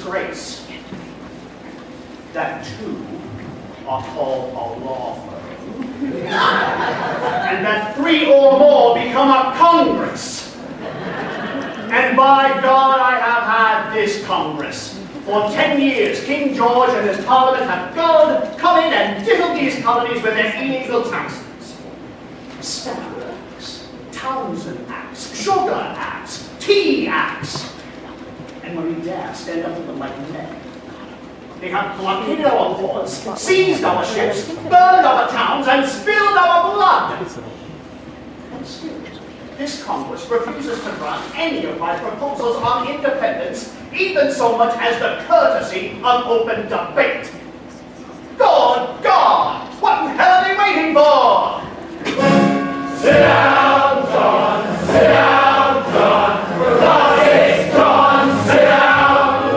disgrace that two are called a law firm, and that 3 or more become a Congress. And by God, I have had this Congress. For 10 years, King George and his Parliament have come in and diddled these colonies with their illegal taxes. Stamp Acts, Townsend Acts, Sugar Acts, Tea Acts. And when we dare stand up to them like men, they have blockaded our ports, seized our ships, burned our towns, and spilled our blood. And still, this Congress refuses to grant any of my proposals on independence, even so much as the courtesy of open debate. God, what the hell are they waiting for? Sit down, John, sit down, John, for God's sake, John, sit down,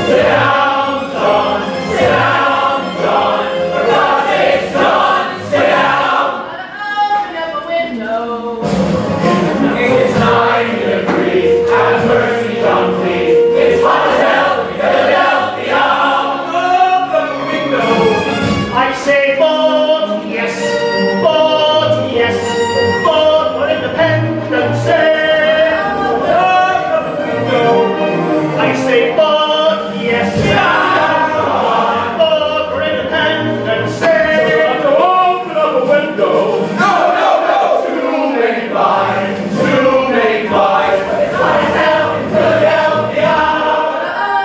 sit down, John, sit down, John, for God's sake, John, sit down. Open up a window. It's 90 degrees, have mercy, John, please. It's hot as hell, Philadelphia. Open up a window. I say vote yes, vote for independence. Open up a window. I say vote yes, vote for independence. Open up a window. No, too many flies. It's hot as hell in Philadelphia.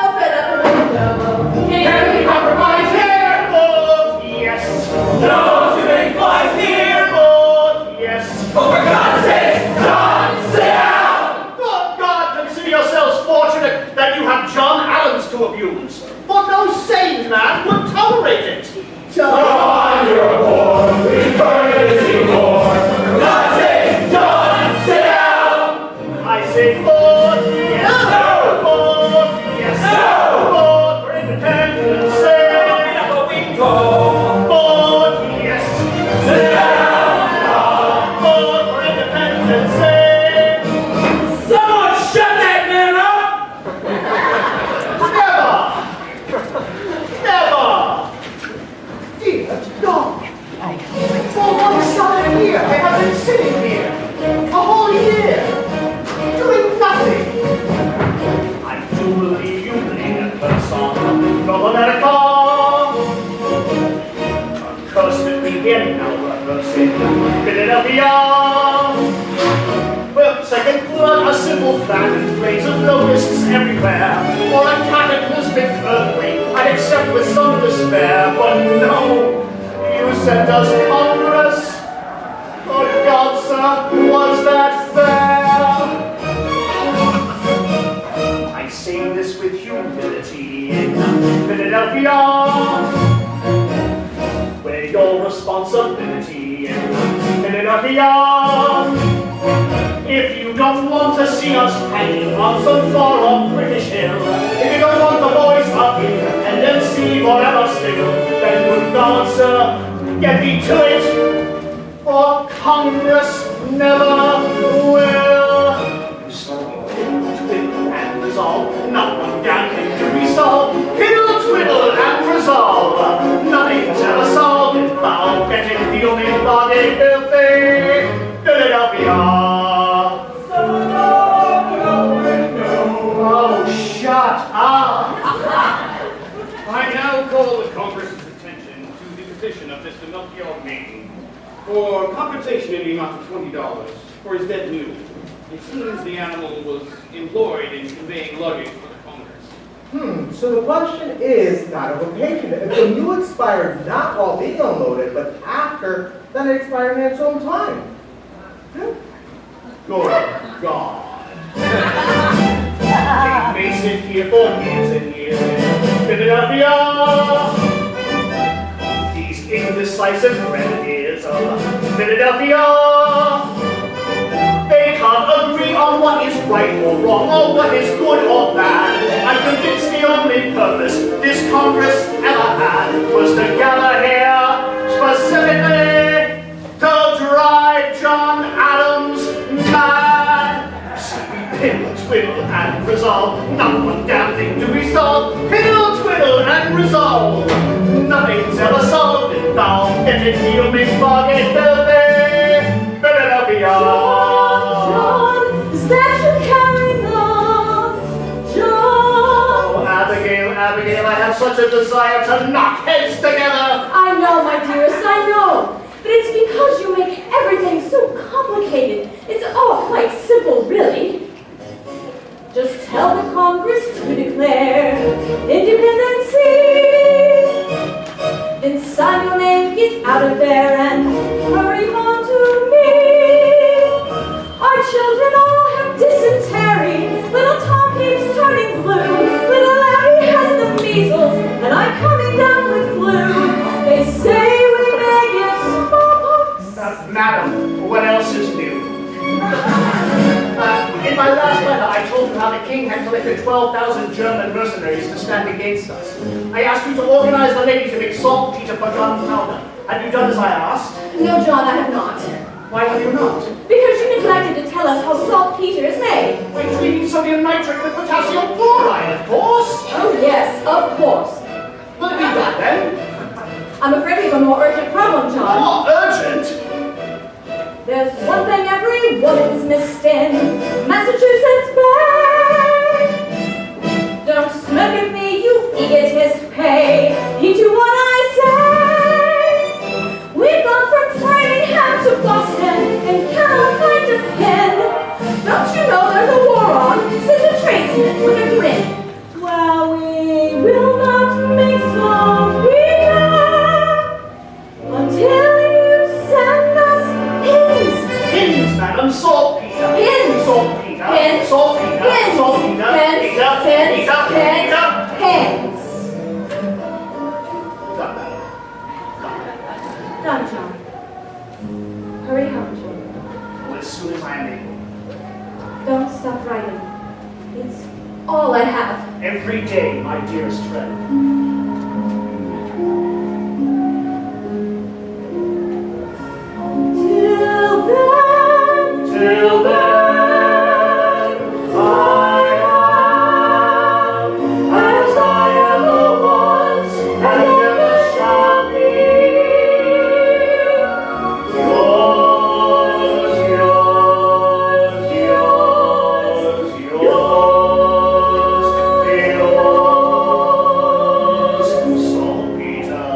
Open up a window. Can we compromise here? Vote yes. No, too many flies here. Vote yes. Oh, for God's sake, John, sit down. Good God, consider yourselves fortunate that you have John Adams to abuse. For no sane man would tolerate it. John, you're a whore. We've heard it before. For God's sake, John, sit down. I say vote yes. No. Vote yes. No. Vote for independence. Open up a window. Vote yes. Sit down. Vote for independence. Someone shut that man up. Never. Dear God. For 1 side here, they have been sitting here a whole year, doing nothing. I do believe you believe in person from America. Accursed begin our workers in Philadelphia. Well, second blood, a simple famine, plagues of locusts everywhere, or a cataclysmic earthquake, I'd accept with some despair, but no, you sent us Congress. Oh God, sir, was that fair? I say this with humility in Philadelphia, where your responsibility in Philadelphia. If you don't want to see us hanging on some far-off British hill, if you don't want the voice of independency forever still, then good God, sir, get me to it, for Congress never will. So twiddle and resolve, not one damn thing to resolve. Piddle, twiddle and resolve, nothing's ever solved without getting the only body filthy Philadelphia. Oh, shut up! I now call the Congress's attention to the petition of Mr. Melchior Maine for compensation in the amount of $20 for his dead mule. It seems the animal was employed in conveying luggage for the Congress. So the question is not a vocation. If the mule expired not while being unloaded, but after, then it expired in its own time. Good God. He may sit here for years and years in Philadelphia. These indecisive grenadiers of Philadelphia. They can't agree on what is right or wrong, or what is good or bad. I'm convinced the only purpose this Congress ever had was to gather here specifically to drive John Adams mad. See, we pin, twiddle, and resolve, not one damn thing to resolve. Fiddle, twiddle, and resolve. Nothing's ever solved and found, and if you make bargain Philadelphia. John, the statue carrying on. John. Oh, Abigail, I have such a desire to knock heads together. I know, my dearest, I know. But it's because you make everything so complicated. It's all quite simple, really. Just tell the Congress to declare independency. Then sign your name, get out of there, and hurry home to me. Our children all have dysentery. Little Tom keeps turning blue. Little Abby has the measles, and I'm coming down with flu. They say we may get smallpox. Madam, what else is new? In my last letter, I told you how the king had collected 12,000 German mercenaries to stand against us. I asked you to organize the ladies to make saltpeter for gunpowder. Have you done as I asked? No, John, I have not. Why have you not? Because you neglected to tell us how saltpeter is made. By treating sodium nitrate with potassium chloride, of course. Oh, yes, of course. Will it be done then? I'm afraid we have a more urgent problem, John. More urgent? There's one thing every woman is missed in Massachusetts Bay. Don't smirk at me, you egotist, pay heed to what I say. We've gone from Framingham to Boston and cannot find a pen. Don't you know there's a war on? Says a tradesman with a grin. Well, we will not make saltpeter until you send us pins. Pins, madam, saltpeter. Pins. Saltpeter. Pins. Saltpeter. Pins. Saltpeter. Pins. Peter. Pins. Peter. Pins. Peter. Pins. Done, madam. Done, John. Hurry home, John. As soon as I am able. Don't stop writing. It's all I have. Every day, my dearest friend. Till then, I am as I ever was and never shall be. Yours, yours, saltpeter,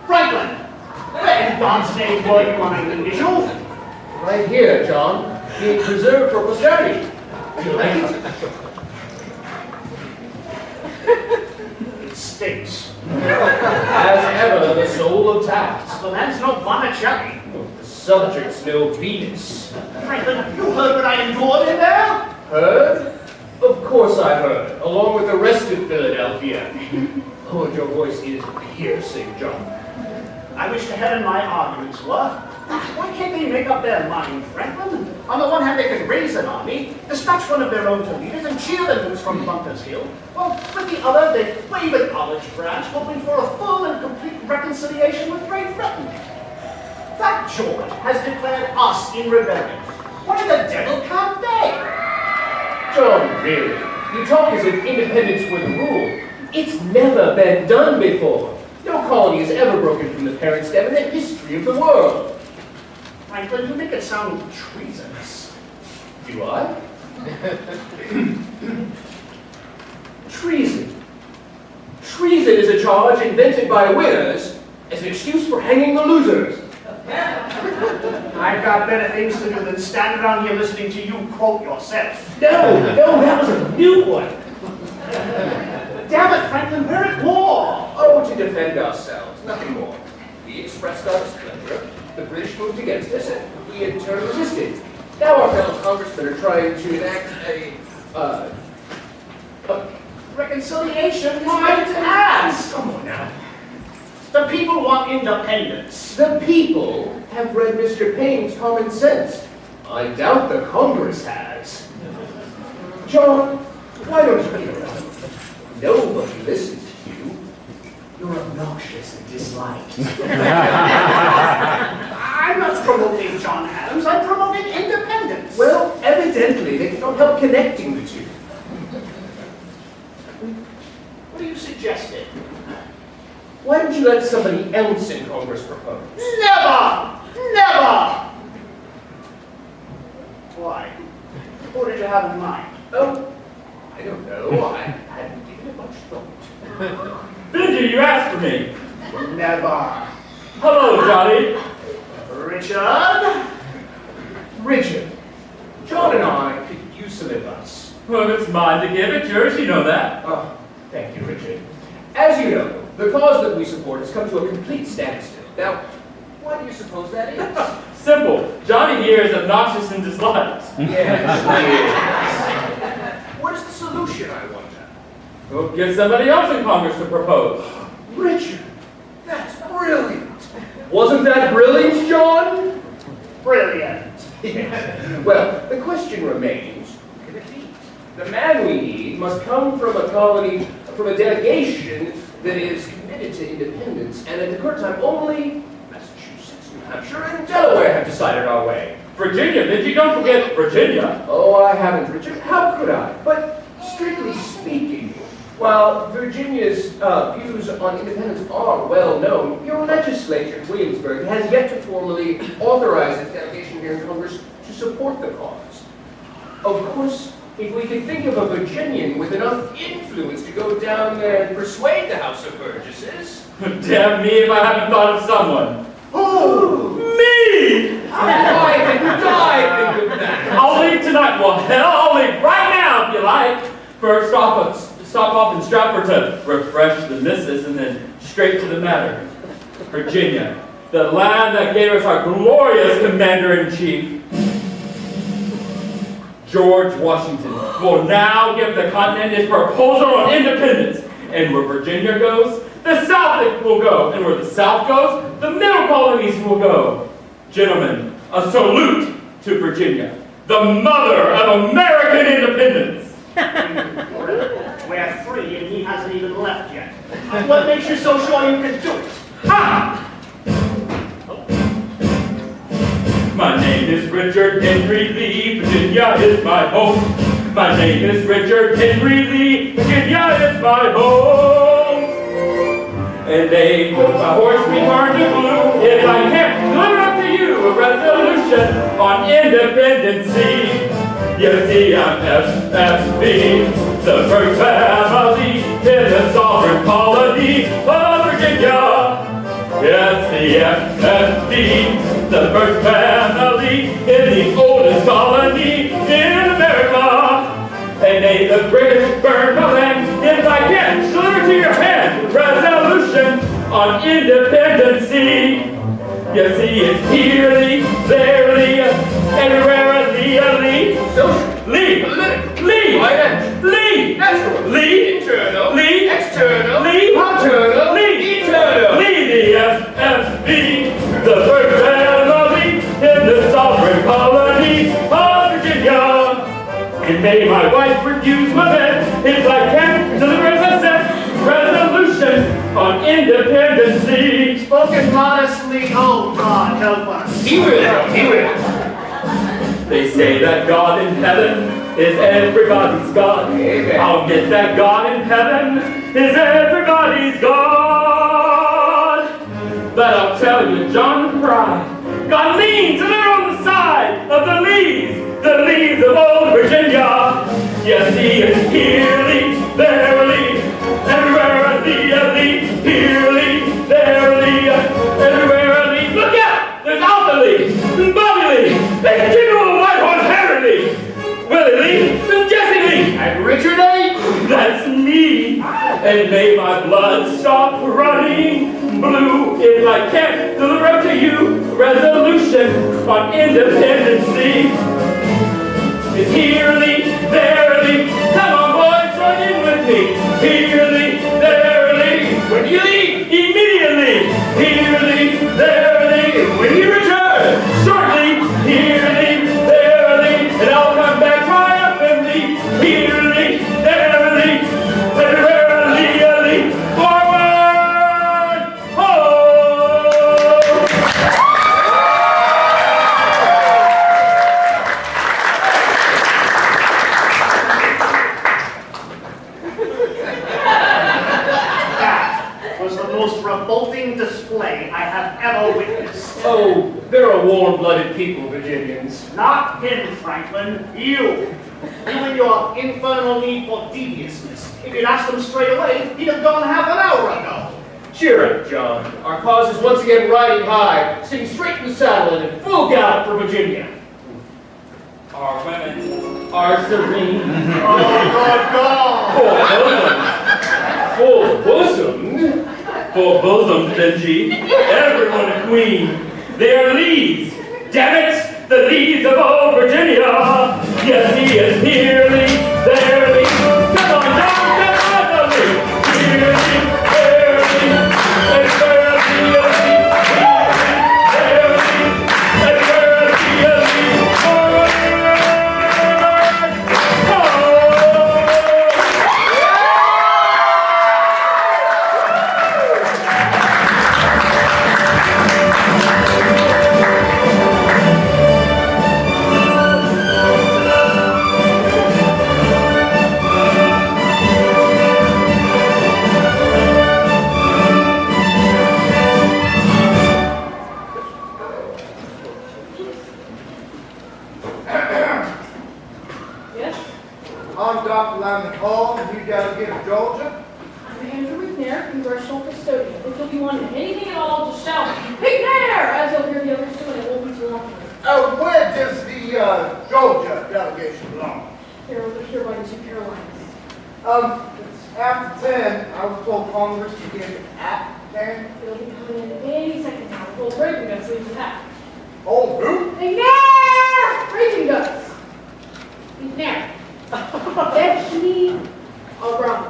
Franklin! Where in God's name were you on an initial? Right here, John. Being preserved for posterity. Do you like it? It stinks. As ever, the soul of tax. The man's no Botticelli. The subject's no Venus. Franklin, you heard what I endured in there? Heard? Of course I heard, along with the rest of Philadelphia. Oh, and your voice is piercing, John. I wish to heaven my arguments were. Why can't they make up their mind, Franklin? On the one hand, they can raise an army, dispatch one of their own to lead it, and cheer the news from Bunker's Hill. Well, with the other, they wave an olive branch, hoping for a full and complete reconciliation with Great Britain. That George has declared us in rebellion. Why the devil can't they? John, really? You talk as if independence were the rule. It's never been done before. No colony has ever broken from the parent stem in the history of the world. Franklin, you make it sound treasonous. Do I? Treason. Treason is a charge invented by winners as an excuse for hanging the losers. I've got better things to do than stand around here listening to you quote yourself. No, that was a new one. Damn it, Franklin, we're at war! Oh, to defend ourselves, nothing more. We expressed our displeasure, the British moved against us, and we in turn resisted. Now our fellow congressmen are trying to enact a Reconciliation? Why to ask? Come on now. The people want independence. The people have read Mr. Paine's Common Sense. I doubt the Congress has. John, why don't you get around? Nobody listens to you. You're obnoxious and disliked. I'm not promoting John Adams, I'm promoting independence. Well, evidently, they cannot help connecting the two. What are you suggesting? Why don't you let somebody else in Congress propose? Never! Never! Why? What did you have in mind? Oh, I don't know. I hadn't given it much thought. Benji, you asked for me. Never. Hello, Johnny. Richard? Richard, John and I could use some advice. Well, if it's mine to give, it's yours, you know that. Oh, thank you, Richard. As you know, the cause that we support has come to a complete standstill. Now, why do you suppose that is? Simple. Johnny here is obnoxious and disliked. Yes, what is the solution, I wonder? Go get somebody else in Congress to propose. Richard, that's brilliant. Wasn't that brilliant, John? Brilliant. Yes. Well, the question remains, who can it be? The man we need must come from a colony, from a delegation that is committed to independence, and at the current time only Massachusetts, New Hampshire, and Delaware have decided our way. Virginia, Benji, don't forget Virginia. Oh, I haven't, Richard. How could I? But strictly speaking, while Virginia's views on independence are well known, your legislature in Williamsburg has yet to formally authorize its delegation here in Congress to support the cause. Of course, if we could think of a Virginian with enough influence to go down there and persuade the House of Burgesses. Damn me if I haven't thought of someone. Who? Me! I think of that. I'll leave tonight. Well, hell, I'll leave right now if you like. First stop off in Stratford to refresh the missus and then straight to the matter. Virginia, the land that gave us our glorious commander-in-chief. George Washington will now give the continent his proposal on independence. And where Virginia goes, the South will go. And where the South goes, the middle colonies will go. Gentlemen, a salute to Virginia, the mother of American independence. We're free and he hasn't even left yet. What makes you so sure you can do it? Ha! My name is Richard Henry Lee, Virginia is my home. My name is Richard Henry Lee, Virginia is my home. And they put my horse returned to blue if I can't deliver up to you a resolution on independency. You see, I'm FFV, the first family in the sovereign colony of Virginia. Yes, the FFV, the first family in the oldest colony in America. And they, the British, burn my land if I can't deliver to your hand resolution on independency. You see, it's herely, verily, everywhere, Lee. Natural. Lee, Internal. Lee, External. Lee, Paternal. Lee, Eternal. Lee, the FFV, the first family in the sovereign colony of Virginia. And may my wife refuse my bed if I can't deliver as I said resolution on independency. Spoken modestly, oh God, help us. He will. They say that God in heaven is everybody's God. Amen. I'll get that God in heaven is everybody's God. But I'll tell you, John Pride, God leans a little on the side of the leaves of old Virginia. You see, it's herely, verily, everywhere Lee, herely, verily, everywhere Lee. Look out! There's Alpha Lee, Bobby Lee, the General Whitehorse Harry Lee, Willie Lee, Jesse Lee, And Richard A. that's me. And may my blood stop running blue if I can't deliver to you resolution on independency. It's herely, verily, come on boys, run in with me. Herely, verily, When you leave. immediately, They're a warm-blooded people, Virginians. Not him, Franklin. You. You and your infernal need for deviousness. If you'd asked him straight away, he'd have gone half an hour ago. Cheer up, John. Our cause is once again riding high, sitting straight in the saddle and in full gallop for Virginia. Our women are serene. Oh, good God! For bosom. For bosoms, then she, everyone a queen. They are leads, damn it, the leads of old Virginia. Yes, he is nearly there. Come on, down, down, the lead. Nearly, barely, and barely a lead. Nearly, barely, and barely a lead. I'm Dr. Lyman Hall, and you delegate of Georgia. I'm Andrew McNair, Congressional Custodian. If you'll be wanting anything at all, just shout, McNair! As you'll hear the others do, and it won't be too long. Where does the Georgia delegation belong? Here, over here by the two Carolinas. It's after 10. I was told Congress begins at 10. It'll be coming in any second now. Well, Reagan guns leave the hat. Oh, who? McNair! Reagan guns! McNair. Fetch me a rum.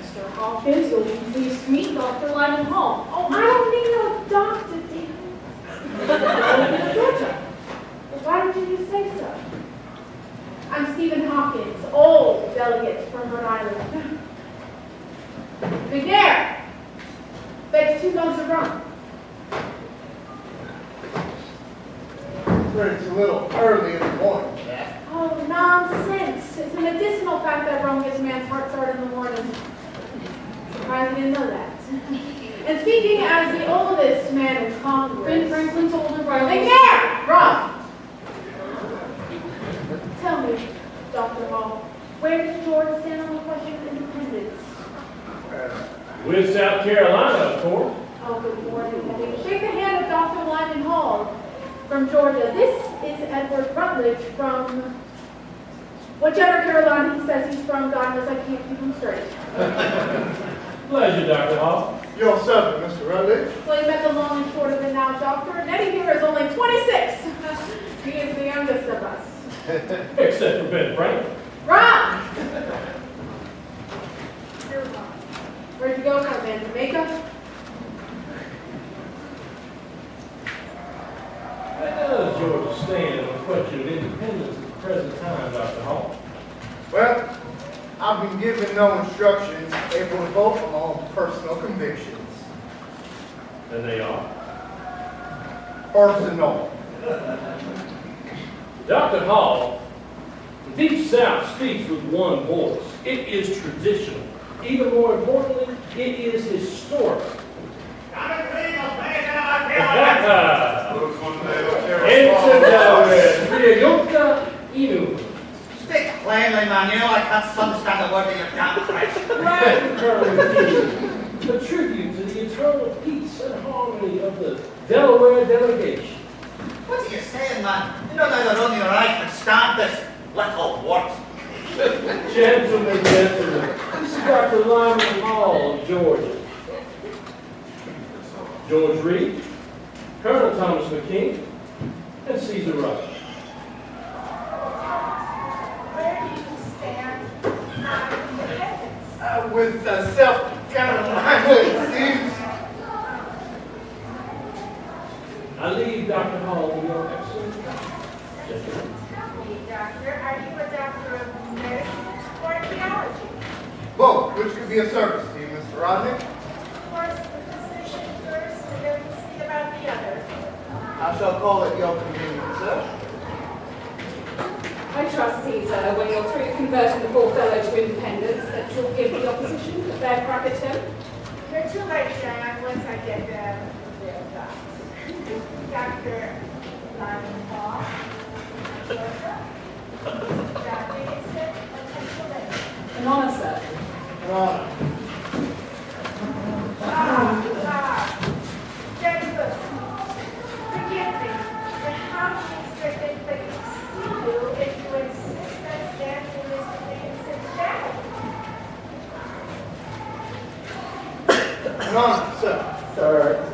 Mr. Hawkins, you'll be pleased to meet Dr. Lyman Hall. Oh, I don't need no doctor, dear. Georgia. Well, why did you just say so? I'm Stephen Hawkins, old delegate from Rhode Island. McNair! Fetch 2 mugs of rum. It's a little early in the morning, Jack. Oh, nonsense. It's a medicinal fact that rum gets a man's heart started in the morning. Surprised you didn't know that. And speaking as the oldest man in Congress, Ben Franklin's older brother. McNair! Rum! Tell me, Dr. Hall, where does Georgia stand on the question of independence? With South Carolina, of course. Oh, good morning. Shake the hand of Dr. Lyman Hall from Georgia. This is Edward Rutledge from whichever Carolina he says he's from. God knows I can't keep him straight. Pleasure, Dr. Hall. Your servant, Mr. Rutledge. Well, you met the long and short of it now, Doctor. And Eddie here is only 26. He is the youngest of us. Except for Ben Franklin. Ron! Where'd you go from, man? Jamaica? Where does Georgia stand on the question of independence at the present time, Dr. Hall? Well, I've been given no instructions able to vote on my own personal convictions. And they are. Personal. Dr. Hall, the Deep South speaks with one voice. It is traditional. Even more importantly, it is historic. Speak plainly, Manuel. I can't understand a word of your damn French. Right, Colonel, a tribute to the eternal peace and harmony of the Delaware delegation. What are you saying, man? You know neither on your eyes can stand this little wart. Gentlemen, this is Dr. Lyman Hall of Georgia. George Reed, Colonel Thomas McKean, and Caesar Rush. Where do you stand on independence? With South Carolina, it seems. I leave Dr. Hall to your excellent gentlemen. Tell me, doctor, are you a doctor of medicine or theology? Both, which could be a service to you, Mr. Rodney. Of course, the physician first, and then we see about the others. I shall call it your convenience, sir. I trust, Caesar, when you're through converting the poor fellow to independence, that you'll give the opposition a fair crack at him. You're too late, John, once I get there. Dr. Lyman Hall, Georgia. John Davidson of Pennsylvania. An honor, sir. Gentlemen, forgive me, but how do you expect anybody to see you if you insist that Stanley Mr. Davidson's down? An honor, sir. Sir,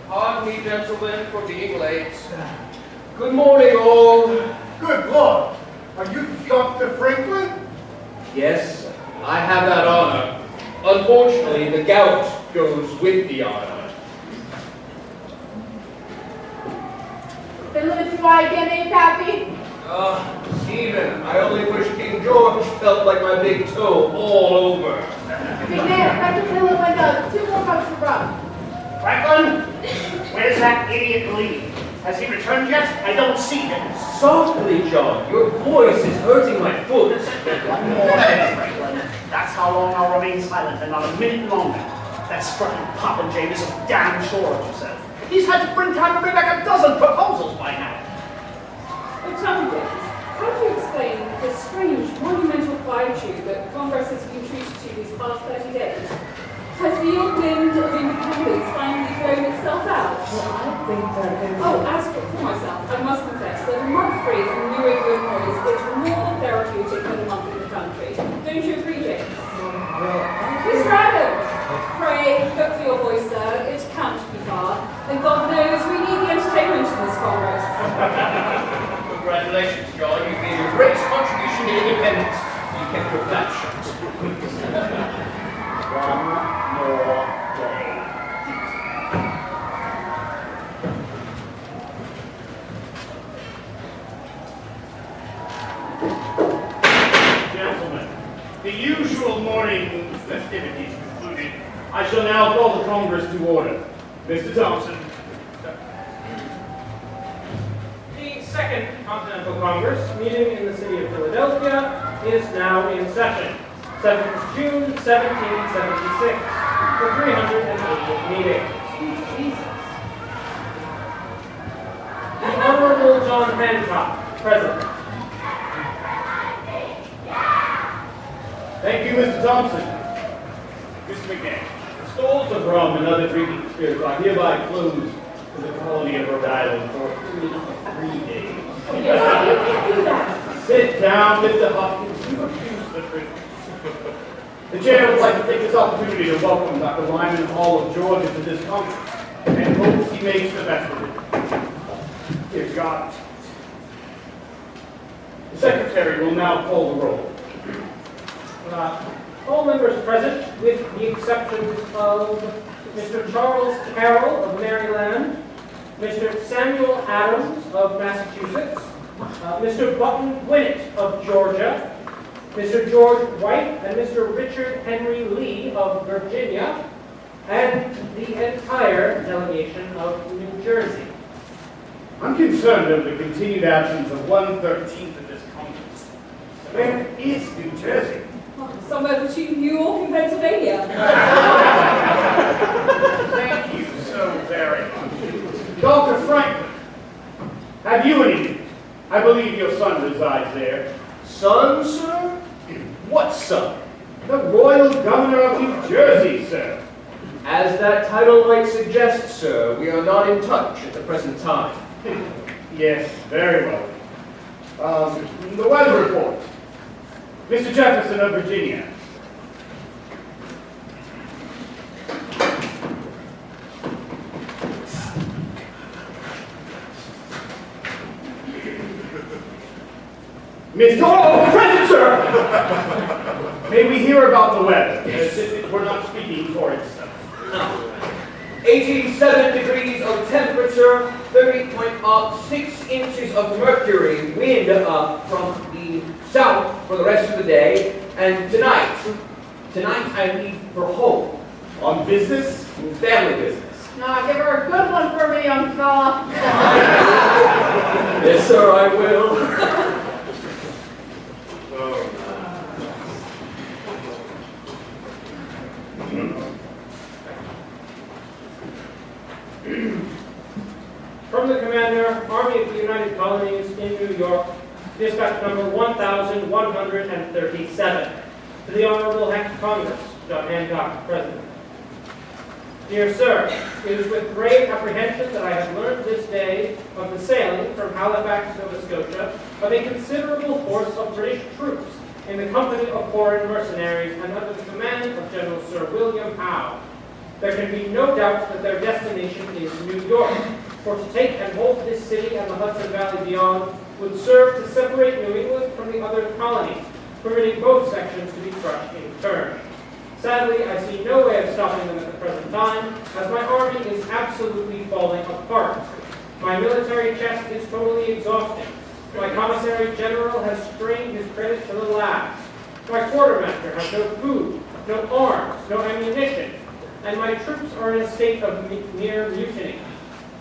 Pardon me, gentlemen, for being late. Good morning, all. Good Lord, are you Dr. Franklin? Yes, I have that honor. Unfortunately, the gout goes with the honor. Been living too high again, eh, Pappy? Stephen, I only wish King George felt like my big toe all over. Big man, back to the little window. 2 more cups of rum. Franklin, where's that idiot Lee? Has he returned yet? I don't see him. Softly, John. Your voice is hurting my foot. One more minute, Franklin. That's how long I'll remain silent, and not a minute longer. That strutting Papa James is damn sure of himself. He's had to bring time to bring back a dozen proposals by now. Oh, tell me, James, how do you explain the strange monumental quietude that Congress has been treated to these past 30 days? Has the old wind of independence finally thrown itself out? I think that is... Oh, as for myself, I must confess that a month free from New England noise is more therapeutic than a month in the country. Don't you agree, James? Mr. Adams, pray, look for your voice, sir. It can't be far. And God knows we need the entertainment in this Congress. Congratulations, John. You made a great contribution to independence. You kept your mouth shut. One more day. Gentlemen, the usual morning festivities concluded, I shall now call the Congress to order. Mr. Thompson. The Second Continental Congress, meeting in the city of Philadelphia, is now in session. 7th June, 1776, the 380th meeting. Jesus. The Honorable John Hancock, President. Thank you, Mr. Thompson. Mr. McNair, the stalls of rum and other drinking spirits are hereby closed to the colony of Rhode Island for 3 days. Oh, yes, you can't do that. Sit down, Mr. Hopkins. You refuse the truth. The chair would like to take this opportunity to welcome Dr. Lyman Hall of Georgia to this conference and hopes he makes the best of it. Dear God. The secretary will now call the roll. All members present, with the exception of Mr. Charles Carroll of Maryland, Mr. Samuel Adams of Massachusetts, Mr. Button Gwinnett of Georgia, Mr. George White and Mr. Richard Henry Lee of Virginia, and the entire delegation of New Jersey. I'm concerned of the continued absence of 1/13 of this conference. Where is New Jersey? Somewhere between New York and Pennsylvania. Thank you so very much. Dr. Franklin, have you any news? I believe your son resides there. Son, sir? What son? The Royal Governor of New Jersey, sir. As that title might suggest, sir, we are not in touch at the present time. Yes, very well. The weather report. Mr. Jefferson of Virginia. Mr. Oh, present, sir! May we hear about the weather, as if we're not speaking for itself. 87 degrees of temperature, 30.6 inches of mercury, wind from the south for the rest of the day, and tonight I leave for home. On business? Family business. Now, give her a good one for me, young fella. Yes, sir, I will. From the Commander, Army of the United Colonies in New York, dispatch number 1137. To the Honorable Congress, John Hancock, President. Dear Sir, it is with great apprehension that I have learned this day of the sailing from Halifax, Nova Scotia, of a considerable force of British troops in the company of foreign mercenaries and under the command of General Sir William Howe. There can be no doubt that their destination is New York, for to take and hold this city and the Hudson Valley beyond would serve to separate New England from the other colonies, permitting both sections to be crushed in turn. Sadly, I see no way of stopping them at the present time, as my army is absolutely falling apart. My military chest is totally exhausted. My commissary general has strained his credit to the last. My quartermaster has no food, no arms, no ammunition, and my troops are in a state of near mutiny.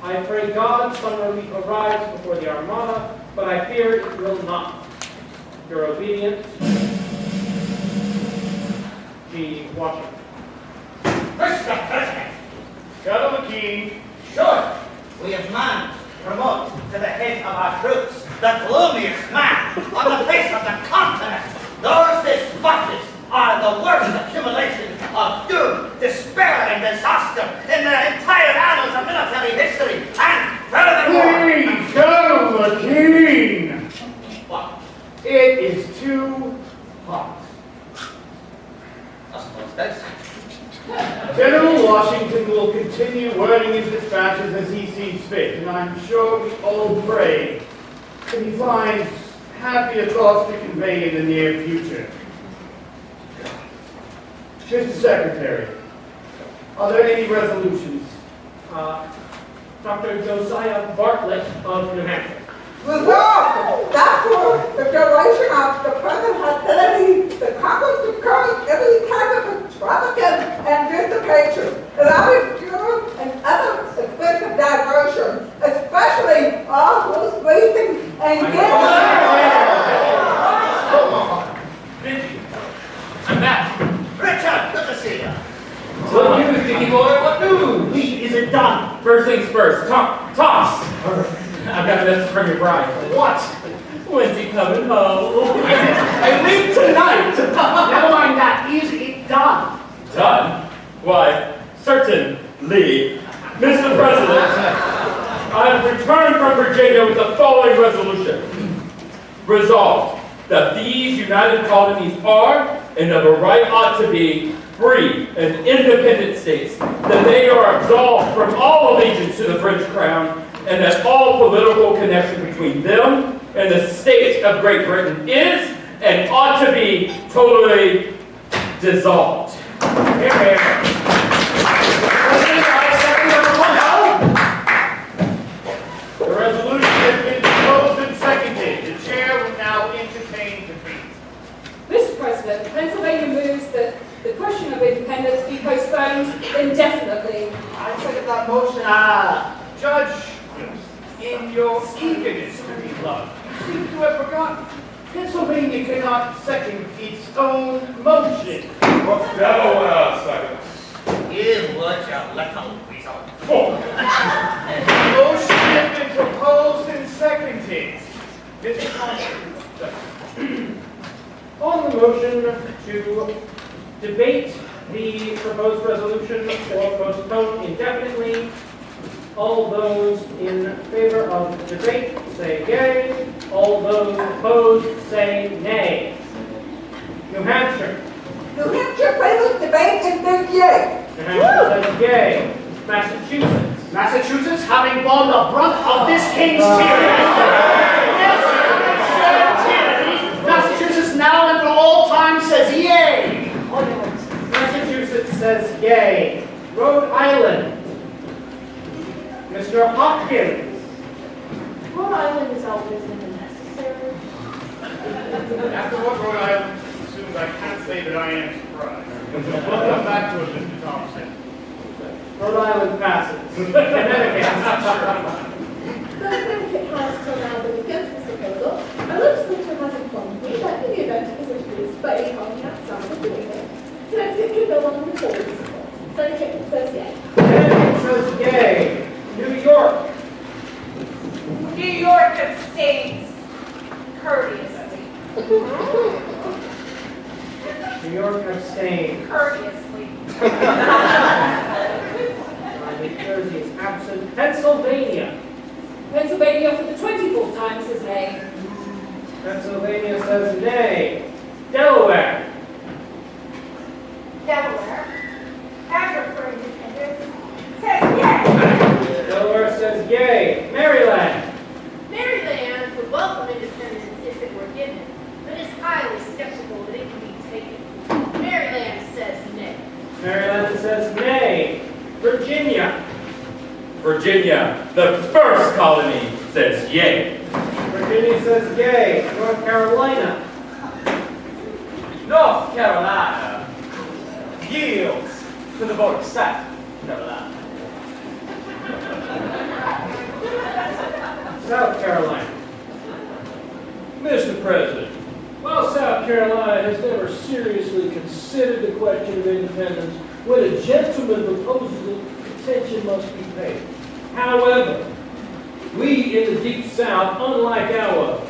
I pray God some relief arrives before the Armada, but I fear it will not. Your obedient, G. Washington. Mr. President, Colonel McKean, sure, we have managed to promote to the head of our troops the gloomiest man on the face of the continent. Those dispatches are the worst accumulation of doom, despair, and disaster in the entire annals of military history, and furthermore... please, Colonel McKean! What? It is too hot. I suppose that's... General Washington will continue wording his dispatches as he sees fit, and I'm sure we all pray that he finds happier thoughts to convey in the near future. Mr. Secretary, are there any resolutions? Dr. Josiah Bartlett of New Hampshire. Resolved that for the duration of the present hostility, the Congress discourage every type of extravagance and dissipation, allowing fuel and other expensive diversion, especially all horse racing and Benji, I'm back. Richard, good to see you. What news, Dicky boy? What news? Is it done? First things first. Toss. I've got a message from your bride. What? When's he coming home? I leave tonight. Never mind that. Is it done? Done? Why, certainly. Mr. President, I have returned from Virginia with the following resolution. Resolved that these United Colonies are, and of a right ought to be, free and independent states, that they are absolved from all allegiance to the British Crown, and that all political connection between them and the state of Great Britain is and ought to be totally dissolved. Here, here. President, I second the proposal. The resolution has been proposed and seconded. The chair will now entertain defeat. Mr. President, Pennsylvania moves that the question of independence be postponed indefinitely. I second that motion. Judge, in your eagerness to be loved, you seem to have forgotten. Pennsylvania cannot second its own motion. Delaware second. You would, you little weasel. The motion has been proposed and seconded. Mr. Congress. On the motion to debate the proposed resolution or postpone indefinitely, all those in favor of debate say yea. All those opposed say nay. New Hampshire. New Hampshire favors debate and says yay. New Hampshire says yea. Massachusetts. Massachusetts, having borne the brunt of this king's tyranny. Massachusetts now and for all time says yay. Massachusetts says yea. Rhode Island. Mr. Hopkins. Rhode Island is always necessary. After what Rhode Island assumed, I can't say that I am surprised. We'll come back to it, Mr. Thompson. Rhode Island passes. Connecticut. The Connecticut has till now been against this proposal. Our legislature has informed me that in the event it is introduced by a county outside of New England, Connecticut can no longer withhold its support. Connecticut says yay. Connecticut says yay. Abstain. Courteously. New Jersey is absent. Pennsylvania. Pennsylvania for the 24th time says nay. Pennsylvania says nay. Delaware. Delaware. Ever for independence. Says yes. Delaware says yay. Maryland. Maryland would welcome independence if it were given, but is highly skeptical that it can be taken. Maryland says nay. Maryland says nay. Virginia. Virginia, the first colony, says yay. Virginia says yay. North Carolina. North Carolina yields to the vote of South Carolina. South Carolina. Mr. President, while South Carolina has never seriously considered the question of independence, when a gentleman proposes it, attention must be paid. However, we in the Deep South, unlike our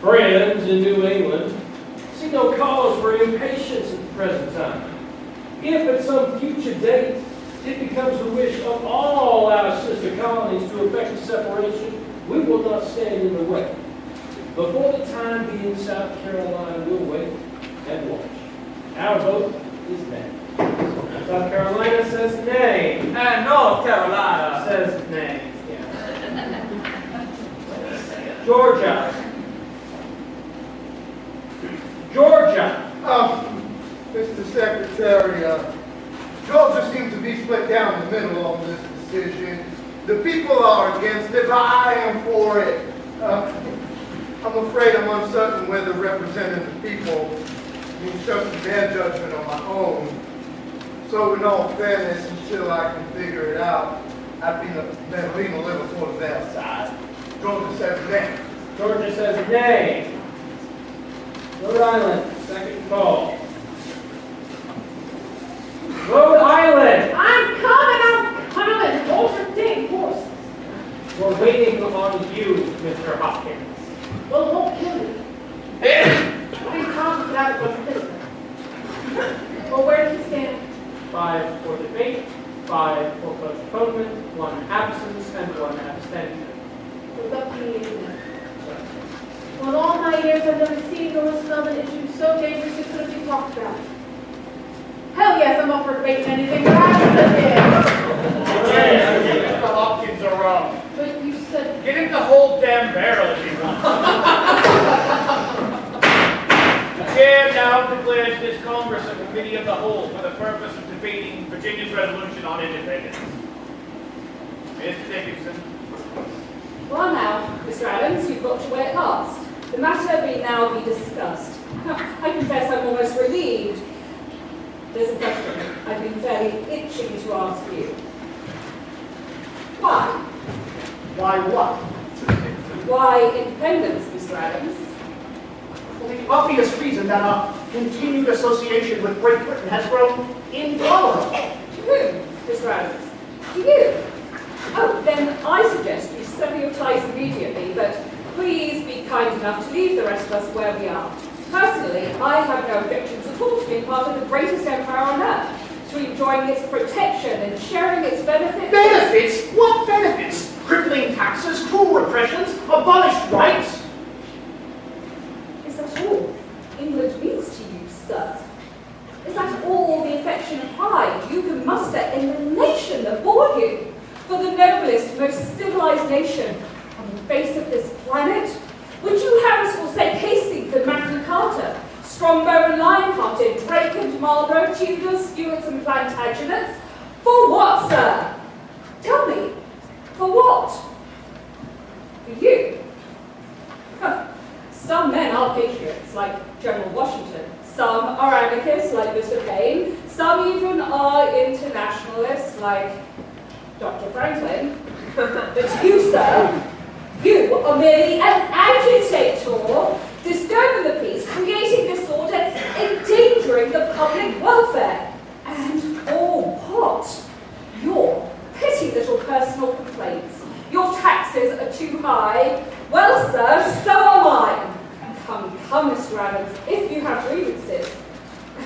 friends in New England, see no cause for impatience at the present time. If at some future date it becomes the wish of all our sister colonies to effect a separation, we will not stand in the way. Before the time being, South Carolina will wait and watch. Our vote is nay. South Carolina says nay. And North Carolina Says nay. Georgia. Georgia. Mr. Secretary, Georgia seems to be split down the middle on this decision. The people are against it, but I am for it. I'm afraid I'm uncertain whether representing the people means trusting their judgment on my own. So in all fairness, until I can figure it out, I've been leaning a little towards their side. Georgia says nay. Georgia says nay. Rhode Island, second call. Rhode Island. I'm coming. Hold your dang horses. We're waiting on you, Mr. Hopkins. Well, it won't kill you. What are you talking about? What's this? Well, where does he stand? 5 for debate, 5 for postponement, 1 absence, and 1 abstention. It was up to me, isn't it? Well, in all my years, I've never seen nor smelled an issue so dangerous it couldn't be talked about. Hell yes, I'm up for debating anything that happens Yes, Mr. Hopkins are wrong. But you said... Get him the whole damn barrel if he wants. The chair now declares this Congress a committee of the whole for the purpose of debating Virginia's resolution on independence. Mr. Dickinson. Well now, Mr. Adams, you've got your way at last. The matter may now be discussed. I confess I'm almost relieved. There's a question I've been fairly itching to ask you. Why? Why what? Why independence, Mr. Adams? For the obvious reason that our continued association with Great Britain has grown intolerable. To whom, Mr. Adams? To you? Oh, then I suggest you sever your ties immediately, but please be kind enough to leave the rest of us where we are. Personally, I have no objections at all to being part of the greatest empire on earth, to enjoying its protection and sharing its benefits. Benefits? What benefits? Crippling taxes, cruel repressions, abolished rights? Is that all England means to you, sir? Is that all the affection and pride you can muster in the nation that bore you? For the noblest, most civilized nation on the face of this planet? Would you have us forsake Hastings and Magna Carta, Strongbow and Lion-Hearted, Drake and Marlborough, Tudors, Stuarts and Plantagenets? For what, sir? Tell me, for what? For you? Some men are patriots, like General Washington. Some are anarchists, like Mr. Paine. Some even are internationalists, like Dr. Franklin. But you, sir, you are merely an agitator, disturbing the peace, creating disorder, endangering the public welfare. And for what? Your petty little personal complaints. Your taxes are too high. Well, sir, so are mine. Come, Mr. Adams, if you have grievances,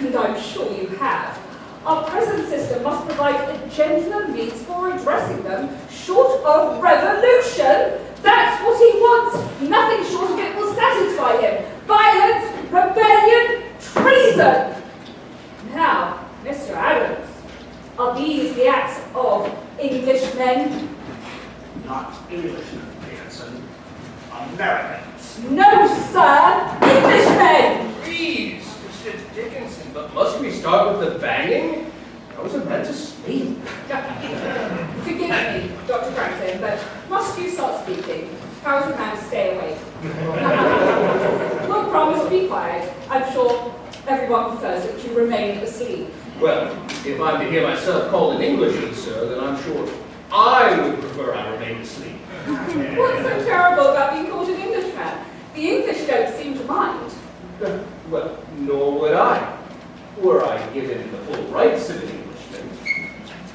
and I'm sure you have, our present system must provide a gentler means for addressing them, short of revolution. That's what he wants. Nothing short of it will satisfy him. Violence, rebellion, treason. Now, Mr. Adams, are these the acts of Englishmen? Not Englishmen, Dickinson. Americans. No, sir, Englishmen! Please, Mr. Dickinson, but must we start with the banging? I was meant to sleep. Forgive me, Dr. Franklin, but must you start speaking? How is a man to stay awake? We'll promise to be quiet. I'm sure everyone prefers that you remain asleep. Well, if I'm to hear myself called an Englishman, sir, then I'm sure I would prefer I remain asleep. What's so terrible about being called an Englishman? The English don't seem to mind. Well, nor would I, were I given the full rights of an Englishman.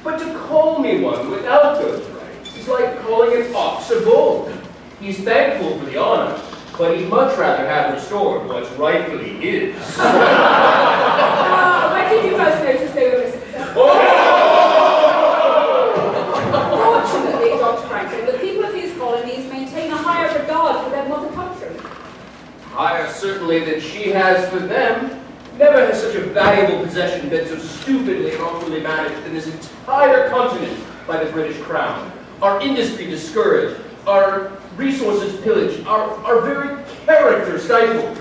But to call me one without those rights is like calling an ox a bull. He's thankful for the honor, but he'd much rather have restored what's rightfully his. When did you first notice they were missing? Fortunately, Dr. Franklin, the people of these colonies maintain a higher regard for their mother country. Higher certainly than she has for them. Never has such a valuable possession been so stupidly and awfully managed in this entire continent by the British Crown. Our industry discouraged, our resources pillaged, our very character stifled.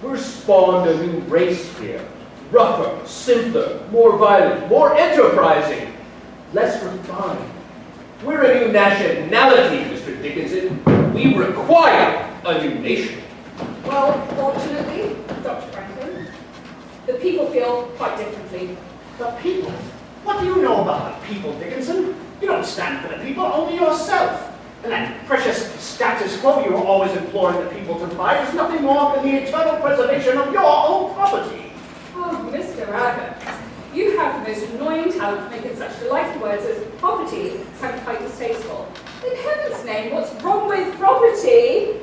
We're spawned a new race here. Rougher, simpler, more violent, more enterprising, less refined. We're a new nationality, Mr. Dickinson. We require a new nation. Well, fortunately, Dr. Franklin, the people feel quite differently. The people? What do you know about the people, Dickinson? You don't stand for the people, only yourself. And that precious status quo you're always imploring the people to provide is nothing more than the eternal preservation of your own property. Oh, Mr. Adams, you have the most annoying talent for making such delightful words as property sound quite distasteful. In heaven's name, what's wrong with property?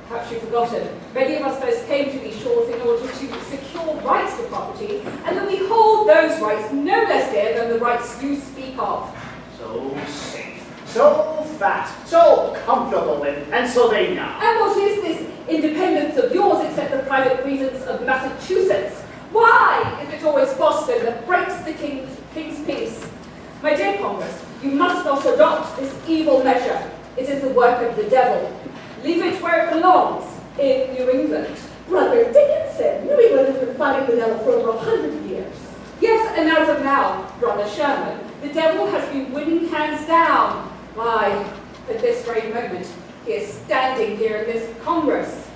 Perhaps you've forgotten. Many of us first came to these shores in order to secure rights to property, and that we hold those rights no less dear than the rights you speak of. So safe, so fat, so comfortable, and so they know. And what is this independence of yours except the private reasons of Massachusetts? Why is it always Boston that breaks the king's peace? My dear Congress, you must not adopt this evil measure. It is the work of the devil. Leave it where it belongs, in New England. Brother Dickinson, New England has been fighting the devil for over 100 years. Yes, and as of now, Brother Sherman, the devil has been winning hands down. Why, at this very moment, he is standing here in this Congress.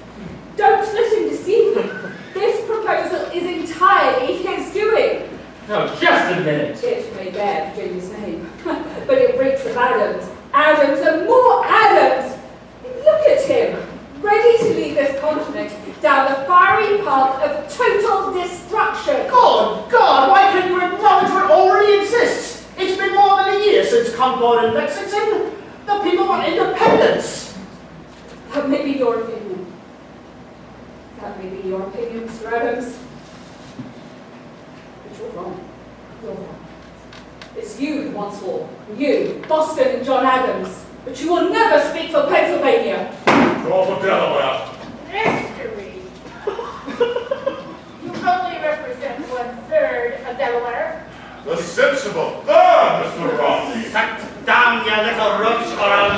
Don't let him deceive you. This proposal is entirely his doing. Now, just a minute. It may bear Virginia's name, but it reeks of Adams. Adams and more Adams! Look at him, ready to lead this continent down the fiery path of total destruction. God, why can't you acknowledge what already exists? It's been more than a year since Concord and Lexington. The people want independence. That may be your opinion. That may be your opinion, Mr. Adams. But you're wrong. You're wrong. It's you who wants war. You, Boston and John Adams. But you will never speak for Pennsylvania. Go for Delaware. Mystery. You only represent 1/3 of Delaware. The sensible third, Mr. Romney. Sit down, you little roots, or I'll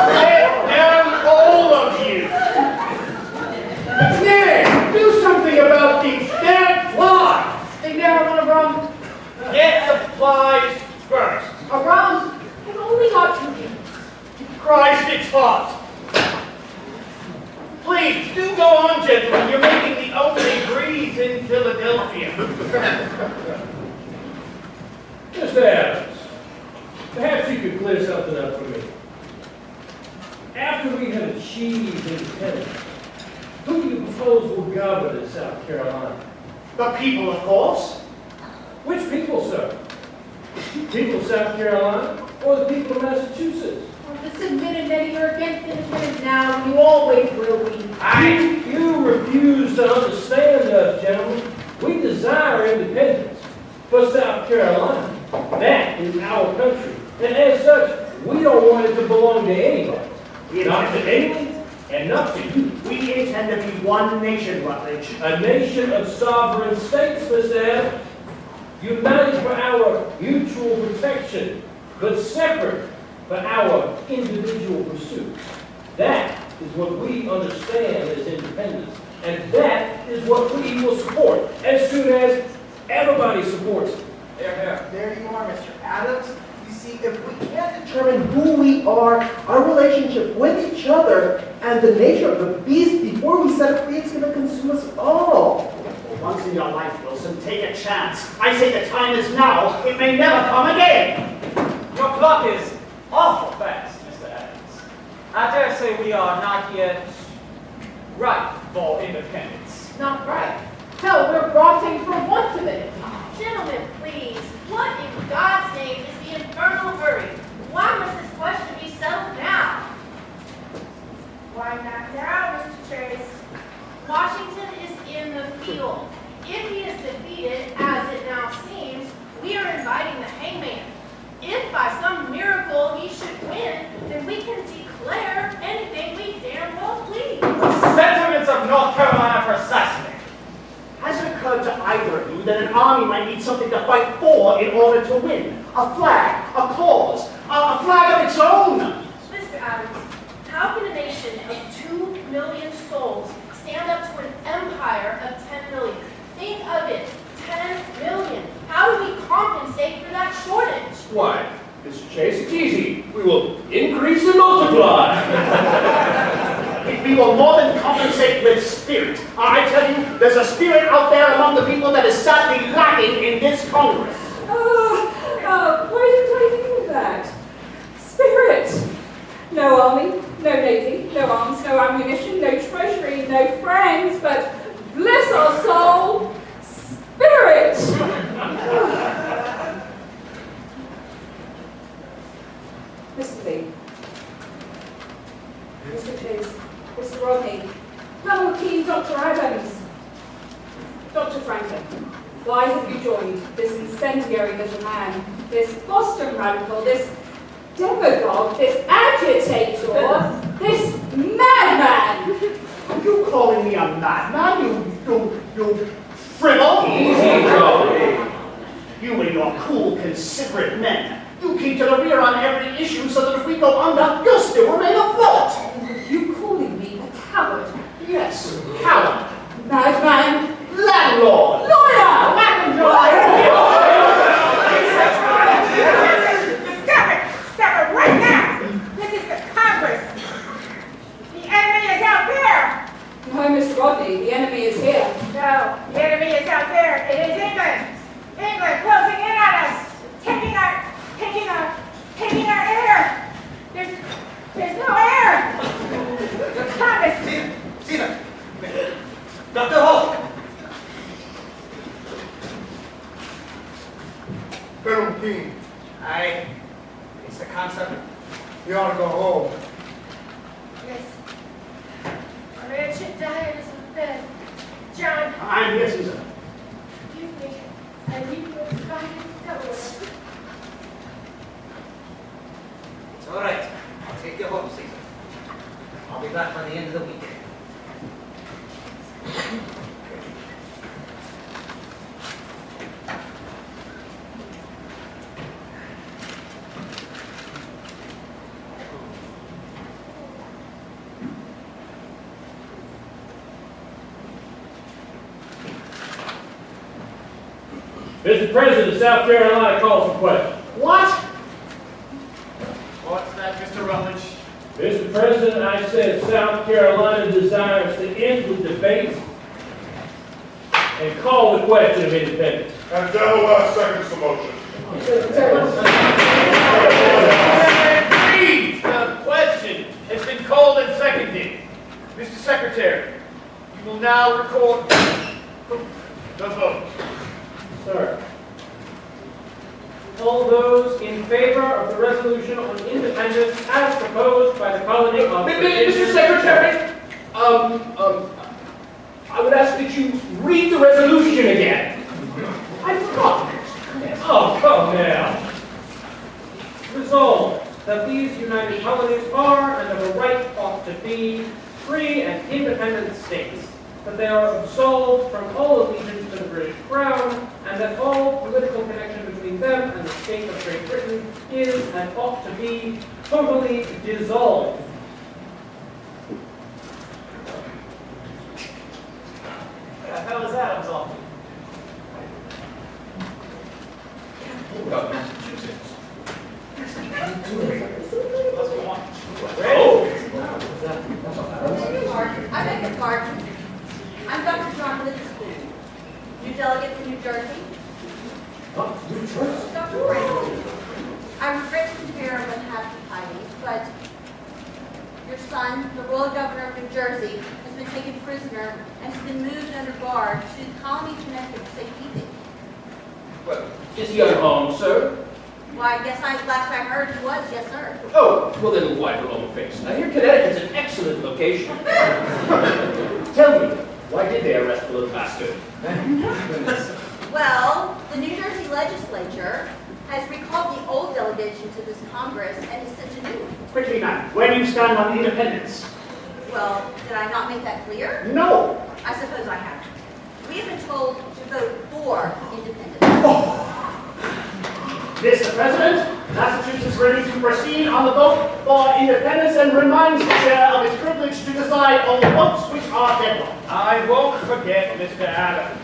Sit down, all of you. Nick, do something about these damn flies. They never want to run. Get the flies first. Around, I've only got 2 minutes. Christ, it's hot. Please, do go on, gentlemen. You're making the only breeze in Philadelphia. Mr. Adams, perhaps you could clear something up for me. After we have achieved independence, who do you propose will govern in South Carolina? The people, of course. Which people, sir? People of South Carolina or the people of Massachusetts? Well, just admitted that you're against independence now, and you always will be. You refuse to understand us, gentlemen. We desire independence for South Carolina. That is our country. And as such, we don't want it to belong to anybody. Not to England and not to you. We intend to be one nation, Rutledge. A nation of sovereign states, Mr. Adams, united for our mutual protection, but separate for our individual pursuits. That is what we understand as independence, and that is what we will support as soon as everybody supports it. There you are, Mr. Adams. You see, if we can't determine who we are, our relationship with each other, and the nature of the beast before we set it free, it's going to consume us all. For once in your life, Wilson, take a chance. I say the time is now. It may never come again. Your clock is awful fast, Mr. Adams. I dare say we are not yet ripe for independence. Not right. Hell, we're rotting for want of it. Gentlemen, please, what in God's name is the infernal hurry? Why must this question be settled now? Why not now, Mr. Trace? Washington is in the field. If he is defeated, as it now seems, we are inviting the hangman. If by some miracle he should win, then we can declare anything we damn well please. Sentiments of North Carolina precisely. Has it occurred to either of you that an army might need something to fight for in order to win? A flag, a cause, a flag of its own? Mr. Adams, how can a nation of 2 million souls stand up to an empire of 10 million? Think of it, 10 million. How do we compensate for that shortage? Why, Mr. Chase, it's easy. We will increase and multiply. We will more than compensate with spirit. I tell you, there's a spirit out there among the people that is sadly lacking in this Congress. Why did I do that? Spirit. No army, no navy, no arms, no ammunition, no treasury, no friends, but bless our soul, spirit. Mr. Lee, Mr. Chase, Mr. Rodney, Colonel Keene, Dr. Adams, Dr. Franklin, why have you joined this incendiary little man, this Boston radical, this demagogue, this agitator, this madman? Are you calling me a madman, you fribble? Easy, Joe. You and your cool, considerate men. You keep to the rear on every issue so that if we go under, you'll still remain afloat. You calling me a coward? Yes, coward. Madman? Landlord. Lawyer! Stop it right now! This is the Congress. The enemy is out there. No, Miss Rodney, the enemy is here. No, the enemy is out there. It is England. England closing in on us, taking our air. There's no air. Congress. Caesar! Dr. Holt! Colonel King, Aye. It's the concept. you ought to go home. Yes. Our ancient diet is in bed. John, I'm here, Caesar. give me. I need to find Delaware. It's all right. I'll take you home, Caesar. I'll be back by the end of the week. Mr. President, South Carolina calls for question. What? What's that, Mr. Rutledge? Mr. President, I said South Carolina desires to end the debate and call the question of independence. And Delaware seconds the motion. Agreed. The question has been called and seconded. Mr. Secretary, you will now record the vote. Sir, although those in favor of the resolution on independence as proposed by the colony of Virginia? Mr. Secretary, I would ask that you read the resolution again. I forgot. Oh, come now. Resolved that these united colonies are and of a right ought to be free and independent states, that they are absolved from all allegiance to the British Crown, and that all political connection between them and the state of Great Britain is and ought to be totally dissolved. What the hell is that absolved? What about Massachusetts? Let's go on. I beg your pardon. I'm Dr. John Witherspoon, new delegate from New Jersey. New Jersey? Dr. Franklin. I regret to bear unhappy tidings, but your son, the royal governor of New Jersey, has been taken prisoner and has been moved under guard to the colony of Connecticut for safekeeping. Well, is he unharmed, sir? Why, I guess last I heard he was, yes, sir. Oh, well then why the long face? I hear Connecticut's an excellent location. Tell me, why did they arrest the little bastard? Well, the New Jersey legislature has recalled the old delegation to this Congress and has sent a new one. Quickly, man, where do you stand on independence? Well, did I not make that clear? No. I suppose I haven't. We have been told to vote for independence. Mr. President, Massachusetts is ready to proceed on the vote for independence and reminds the chair of its privilege to decide on votes which are deadlocked. I won't forget Mr. Adams.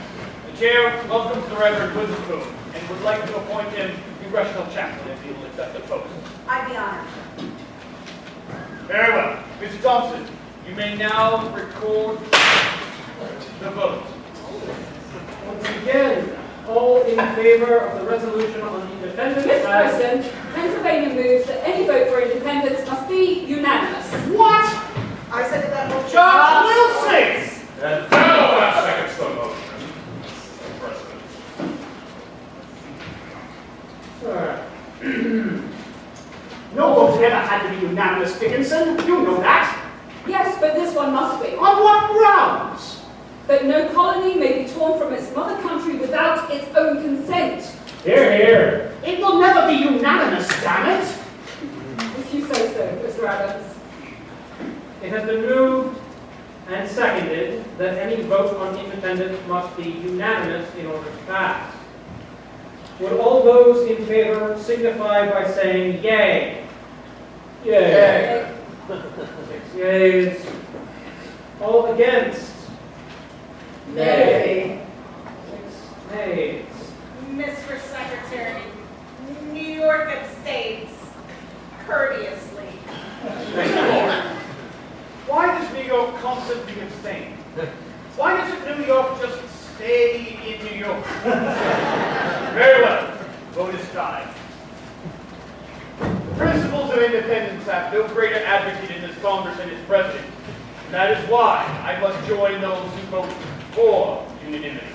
The chair welcomes the Reverend Witherspoon and would like to appoint him congressional chaplain if he will accept the post. I'd be honored. Very well. Mr. Thompson, you may now record the vote. Once again, all in favor of the resolution on independence? Mr. President, Pennsylvania moves that any vote for independence must be unanimous. What? I said that motion. John Wilson! And now that seconds the motion, Mr. President. No vote ever had to be unanimous, Dickinson. You know that. Yes, but this one must be. On what grounds? That no colony may be torn from its mother country without its own consent. Hear, hear. It will never be unanimous, damn it. If you say so, Mr. Adams. It has been moved and seconded that any vote on independence must be unanimous in order to pass. Would all those in favor signify by saying yay? Yay. 6 yeas. All against? Nay. 6 nays. Mr. Secretary, New York abstains courteously. Why does New York constantly abstain? Why doesn't New York just stay in New York? Very well. Vote is tied. The principles of independence have no greater advocate in this Congress than its president. And that is why I must join those who vote for unanimity.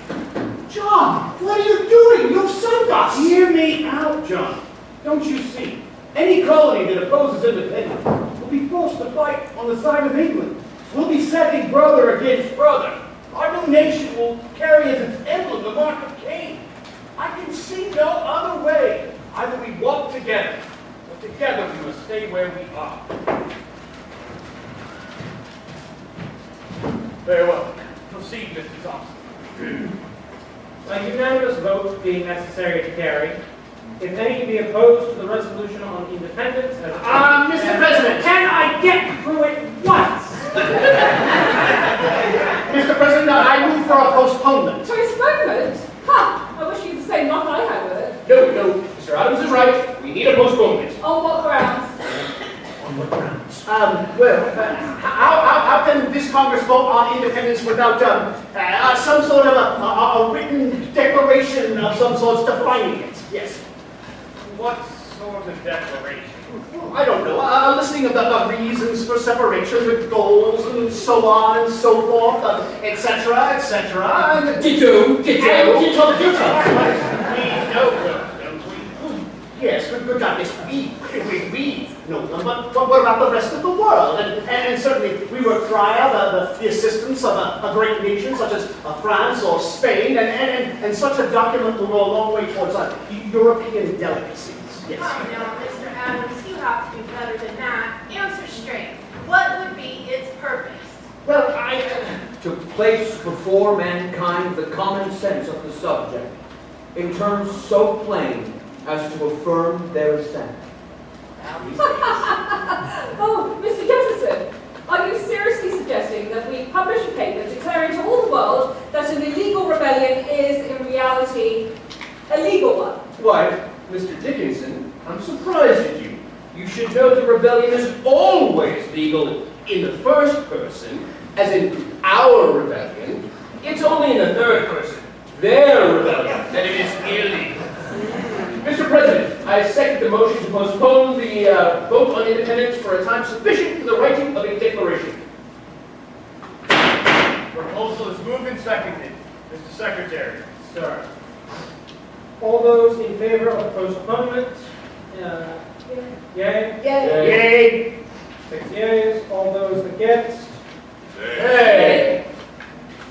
John, what are you doing? You've sunk us. Hear me out, John. Don't you see? Any colony that opposes independence will be forced to fight on the side of England. We'll be setting brother against brother. Our new nation will carry as its emblem the mark of Cain. I can see no other way. Either we walk together, or together we must stay where we are. Very well. Proceed, Mr. Thompson. A unanimous vote being necessary to carry, if any be opposed to the resolution on independence as... Mr. President. Can I get through it once? Mr. President, I move for a postponement. Postponement? Ha! I wish you'd say what I had with it. No, Mr. Adams is right. We need a postponement. On what grounds? On what grounds? How can this Congress vote on independence without some sort of a written declaration of some sort defining it? Yes. What sort of declaration? I don't know. A listing of the reasons for separation, the goals, and so on and so forth, etc., etc. Ditto. Ditto. We know those, don't we? Yes, good God, yes, we know them, but what about the rest of the world? And certainly we require the assistance of a great nation such as France or Spain, and such a document will go a long way towards European delicacies. Yes. Come now, Mr. Adams, you have to do better than that. Answer straight. What would be its purpose? Well, to place before mankind the common sense of the subject in terms so plain as to affirm their assent. Oh, Mr. Jefferson, are you seriously suggesting that we publish a paper declaring to all the world that an illegal rebellion is in reality a legal one? Why, Mr. Dickinson, I'm surprised at you. You should know the rebellion is always legal in the first person, as in our rebellion. It's only in the third person, their rebellion, that it is illegal. Mr. President, I second the motion to postpone the vote on independence for a time sufficient for the writing of a declaration. Proposal is moved and seconded. Mr. Secretary. Sir. All those in favor of postponement? Yay? Yay! 6 yeas. All those against? Hey!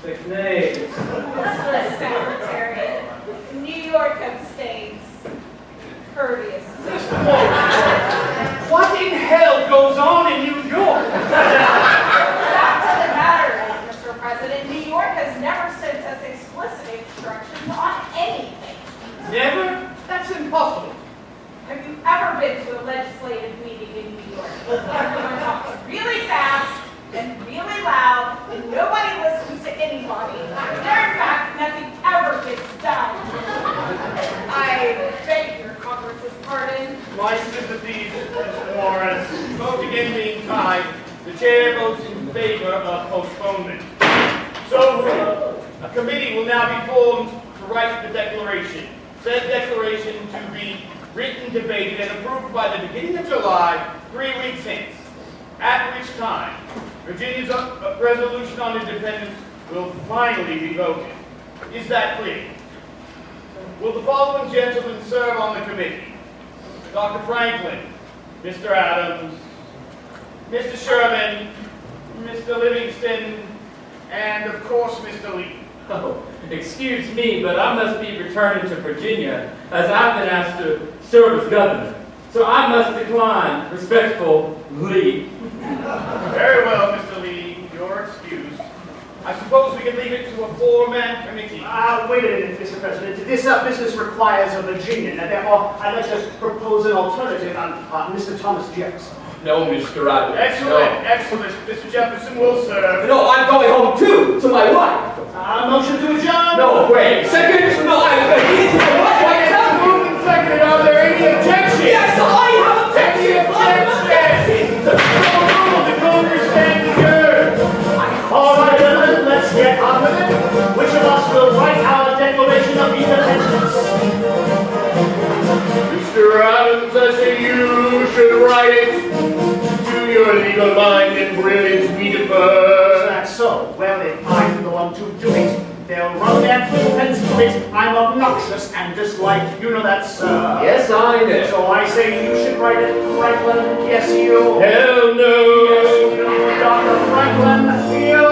6 nays. Mr. Secretary, New York abstains. Courteous. What in hell goes on in New York? The fact of the matter is, Mr. President, New York has never sent us explicit instructions on anything. Never? That's impossible. Have you ever been to a legislative meeting in New York? Everyone talks really fast and really loud, and nobody listens to anybody. There, in fact, nothing ever gets done. I beg your Congress's pardon. My sympathies, Mr. Morris. Vote again being tied, the chair votes in favor of postponement. So, a committee will now be formed to write the declaration. Said declaration to be written, debated, and approved by the beginning of July, 3 weeks hence, at which time Virginia's resolution on independence will finally be voted. Is that clear? Will the following gentlemen serve on the committee? Dr. Franklin, Mr. Adams, Mr. Sherman, Mr. Livingston, and of course Mr. Lee. Oh, excuse me, but I must be returning to Virginia as I've been asked to serve as governor. So I must decline respectfully. Very well, Mr. Lee, you're excused. I suppose we can leave it to a 4-man committee. Wait a minute, Mr. President. This business requires a Virginian, and therefore I'd like to propose an alternative on Mr. Thomas Jefferson. No, Mr. Adams. Excellent, excellent. Mr. Jefferson will serve. No, I'm going home too, to my wife. Motion to adjourn? No, wait. Second? No, Moved and seconded. Are there any objections? Yes, I have Any objections? The Congress stands adjourned. All right, gentlemen, let's get on with it. Which of us will write our Declaration of Independence? Mr. Adams, I say you should write it. To your legal mind and brilliance we defer. That's so. Well, if I'm the one to do it, they'll run their pens to it. I'm obnoxious and disliked. You know that, sir. Yes, I know. So I say you should write it, Franklin. Yes, you. Hell no. Yes, you, Dr. Franklin. You.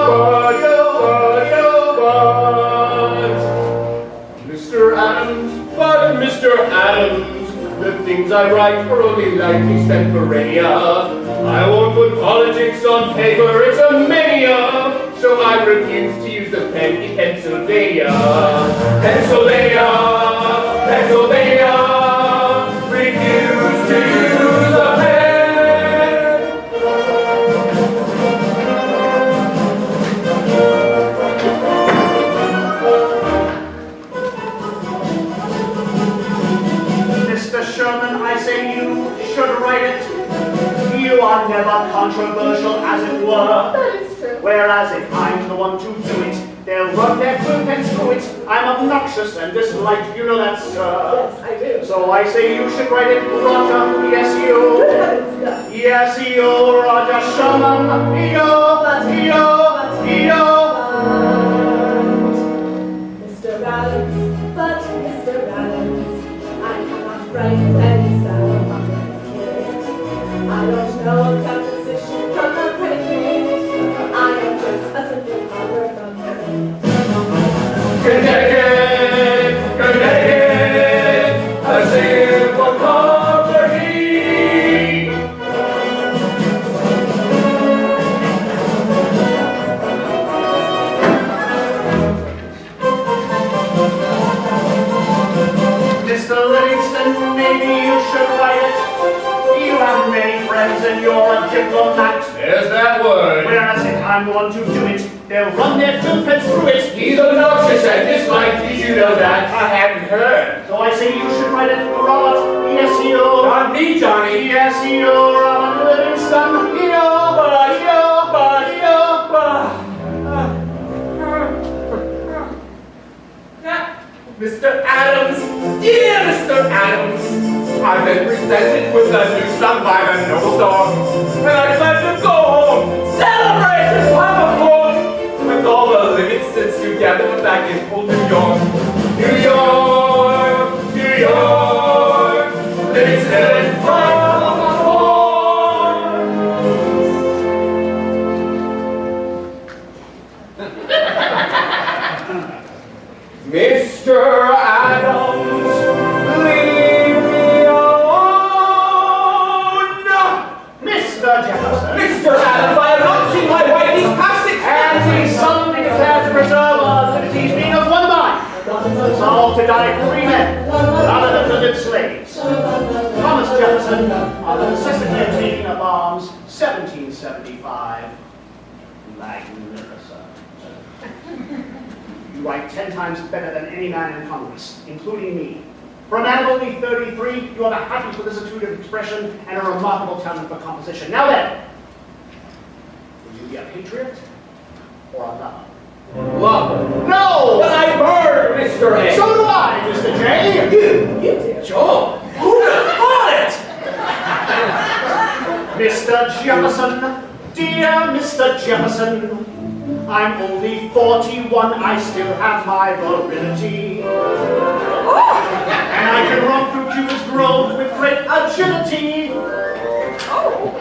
Mr. Adams, the things I write are only lightly spent perennia. I won't put politics on paper, it's a mania. So I refuse to use the pen in Pennsylvania. Pennsylvania, refuse to use the pen. Mr. Sherman, I say you should write it. You are never controversial, as it were. That is true. Whereas if I'm the one to do it, they'll run their quill pens through it. I'm obnoxious and disliked, you know that, sir. Yes, I do. So I say you should write it, Roger. Yes, you. Yes, you, Roger Sherman. Mr. Adams, but Mr. Adams, I cannot write any Jefferson, you're a diplomat. There's that word. Whereas if I'm the one to do it, they'll run their fingerprints through it. He's obnoxious and disliked. Did you know that? I hadn't heard. So I say you should write it, Robert. Yes, you. Not me, Johnny. Yes, you. Robert Livingston. Mr. Adams, dear Mr. Adams, I've been presented with a new song by the Snowstorm, and I'd like to go home, celebrate and have a fun with all the Livingstons together back in old New York. New York, New York, Livingston, Mr. Adams, leave me alone! Mr. Jefferson. Mr. Adams, I have not seen my wife these past 6 And we solemnly declare to preserve our liberties being of one mind. Resolved to die free men, rather than to live slaves. Thomas Jefferson, on the necessity of taking up arms, 1775. Magnificent. You write 10 times better than any man in Congress, including me. For a man of only 33, you have a happy felicitude of expression and a remarkable talent for composition. Now then, will you be a patriot or a lover? Lover. No! But I burn, Mr. A. So do I, Mr. J. You did. John, who would have thought it? Mr. Jefferson, dear Mr. Jefferson, I'm only 41, I still have my virility. And I can run through Cupid's Grove with great agility.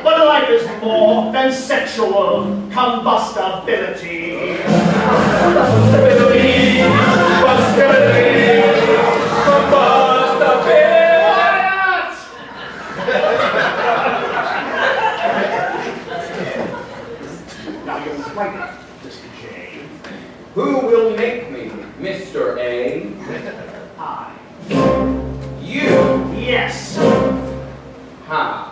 But life is more than sexual combustibility. Combustibility, Now you're right, Mr. J. Who will make me, Mr. A? I. You? Yes. How?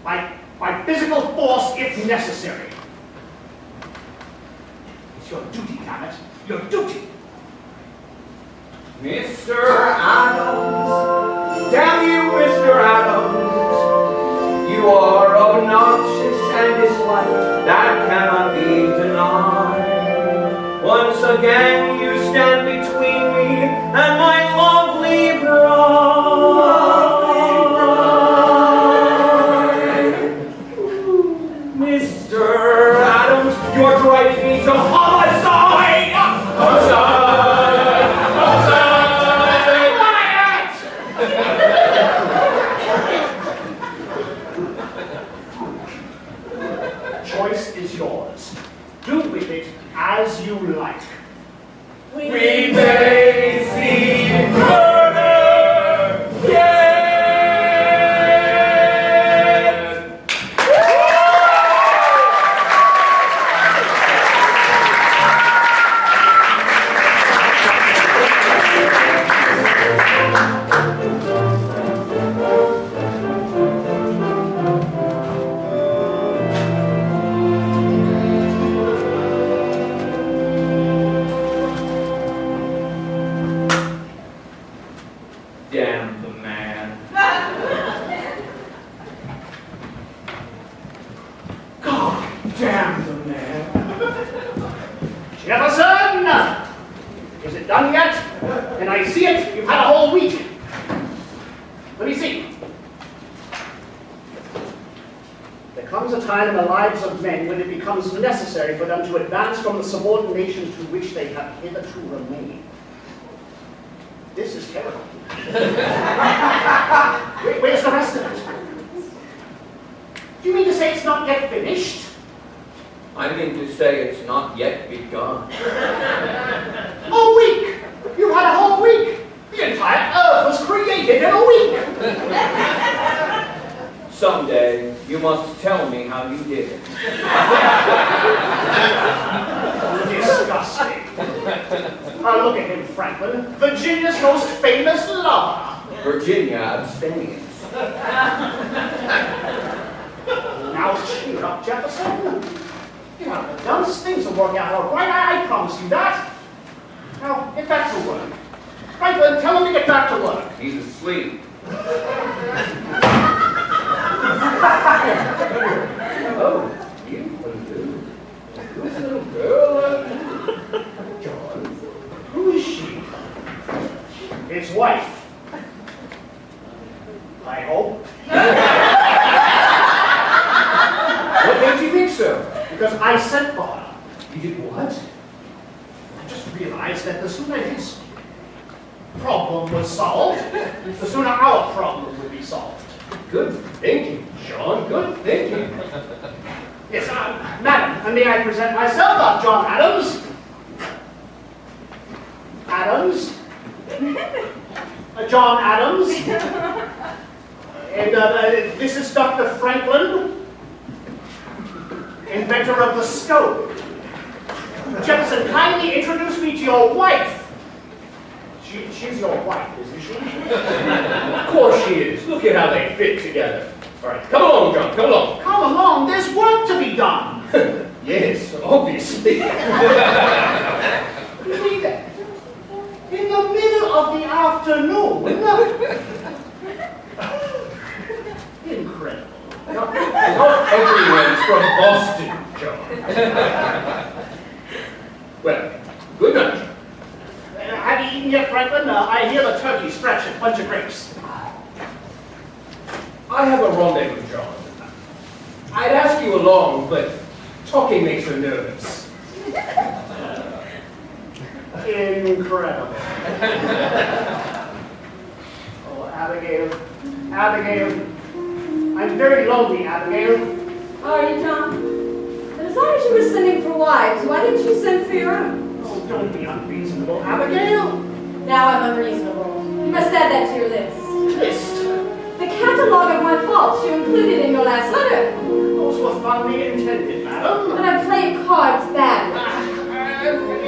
By physical force if necessary. It's your duty, damn it. Your duty. Mr. Adams, damn you, Mr. Adams, you are obnoxious and disliked, that cannot be denied. Once again you stand between me and my lovely bride. Mr. Adams, you're driving me to homicide! Homicide! Choice is yours. Do with it as you like. We may see murder, yes! Damn the man. God damn the man. Jefferson! Is it done yet? Can I see it? You've had a whole week. Let me see. There comes a time in the lives of men when it becomes necessary for them to advance from the subordination to which they have hitherto remained. This is terrible. Where's the rest of it? Do you mean to say it's not yet finished? I mean to say it's not yet begun. A week! You had a whole week! The entire Earth was created in a week! Someday, you must tell me how you did it. Disgusting. Look at him, Franklin. Virginia's most famous lover. Virginia abstains. Now cheer up, Jefferson. You haven't the dunce. Things will work out all right. I promise you that. Now, get back to work. Franklin, tell him to get back to work. He's asleep. Oh, you wonder. This little girl, John. Who is she? His wife. I hope. What made you think so? Because I sent for her. You did what? I just realized that the sooner his problem was solved, the sooner our problem would be solved. Good thinking, John. Good thinking. Yes, madam, may I present myself? John Adams. Adams. John Adams. And this is Dr. Franklin, inventor of the scope. Jefferson, kindly introduce me to your wife. She's your wife, isn't she? Of course she is. Look at how they fit together. All right, come along, John. Come along. Come along, there's work to be done. Yes, obviously. Read it. In the middle of the afternoon. Incredible. Not everyone's from Boston, John. Well, good night. Have you eaten yet, Franklin? I hear the turkey stretch a bunch of grapes. I have a rendezvous, John. I'd ask you along, but talking makes her nervous. Incredible. Oh, Abigail. Abigail. I'm very lonely, Abigail. Are you, John? But as long as you were sending for wives, why didn't you send for your own? Oh, don't be unreasonable, Abigail. Now I'm unreasonable. You must add that to your list. List. The catalog of my faults you included in your last letter. Those were fondly intended, madam. But I played cards badly.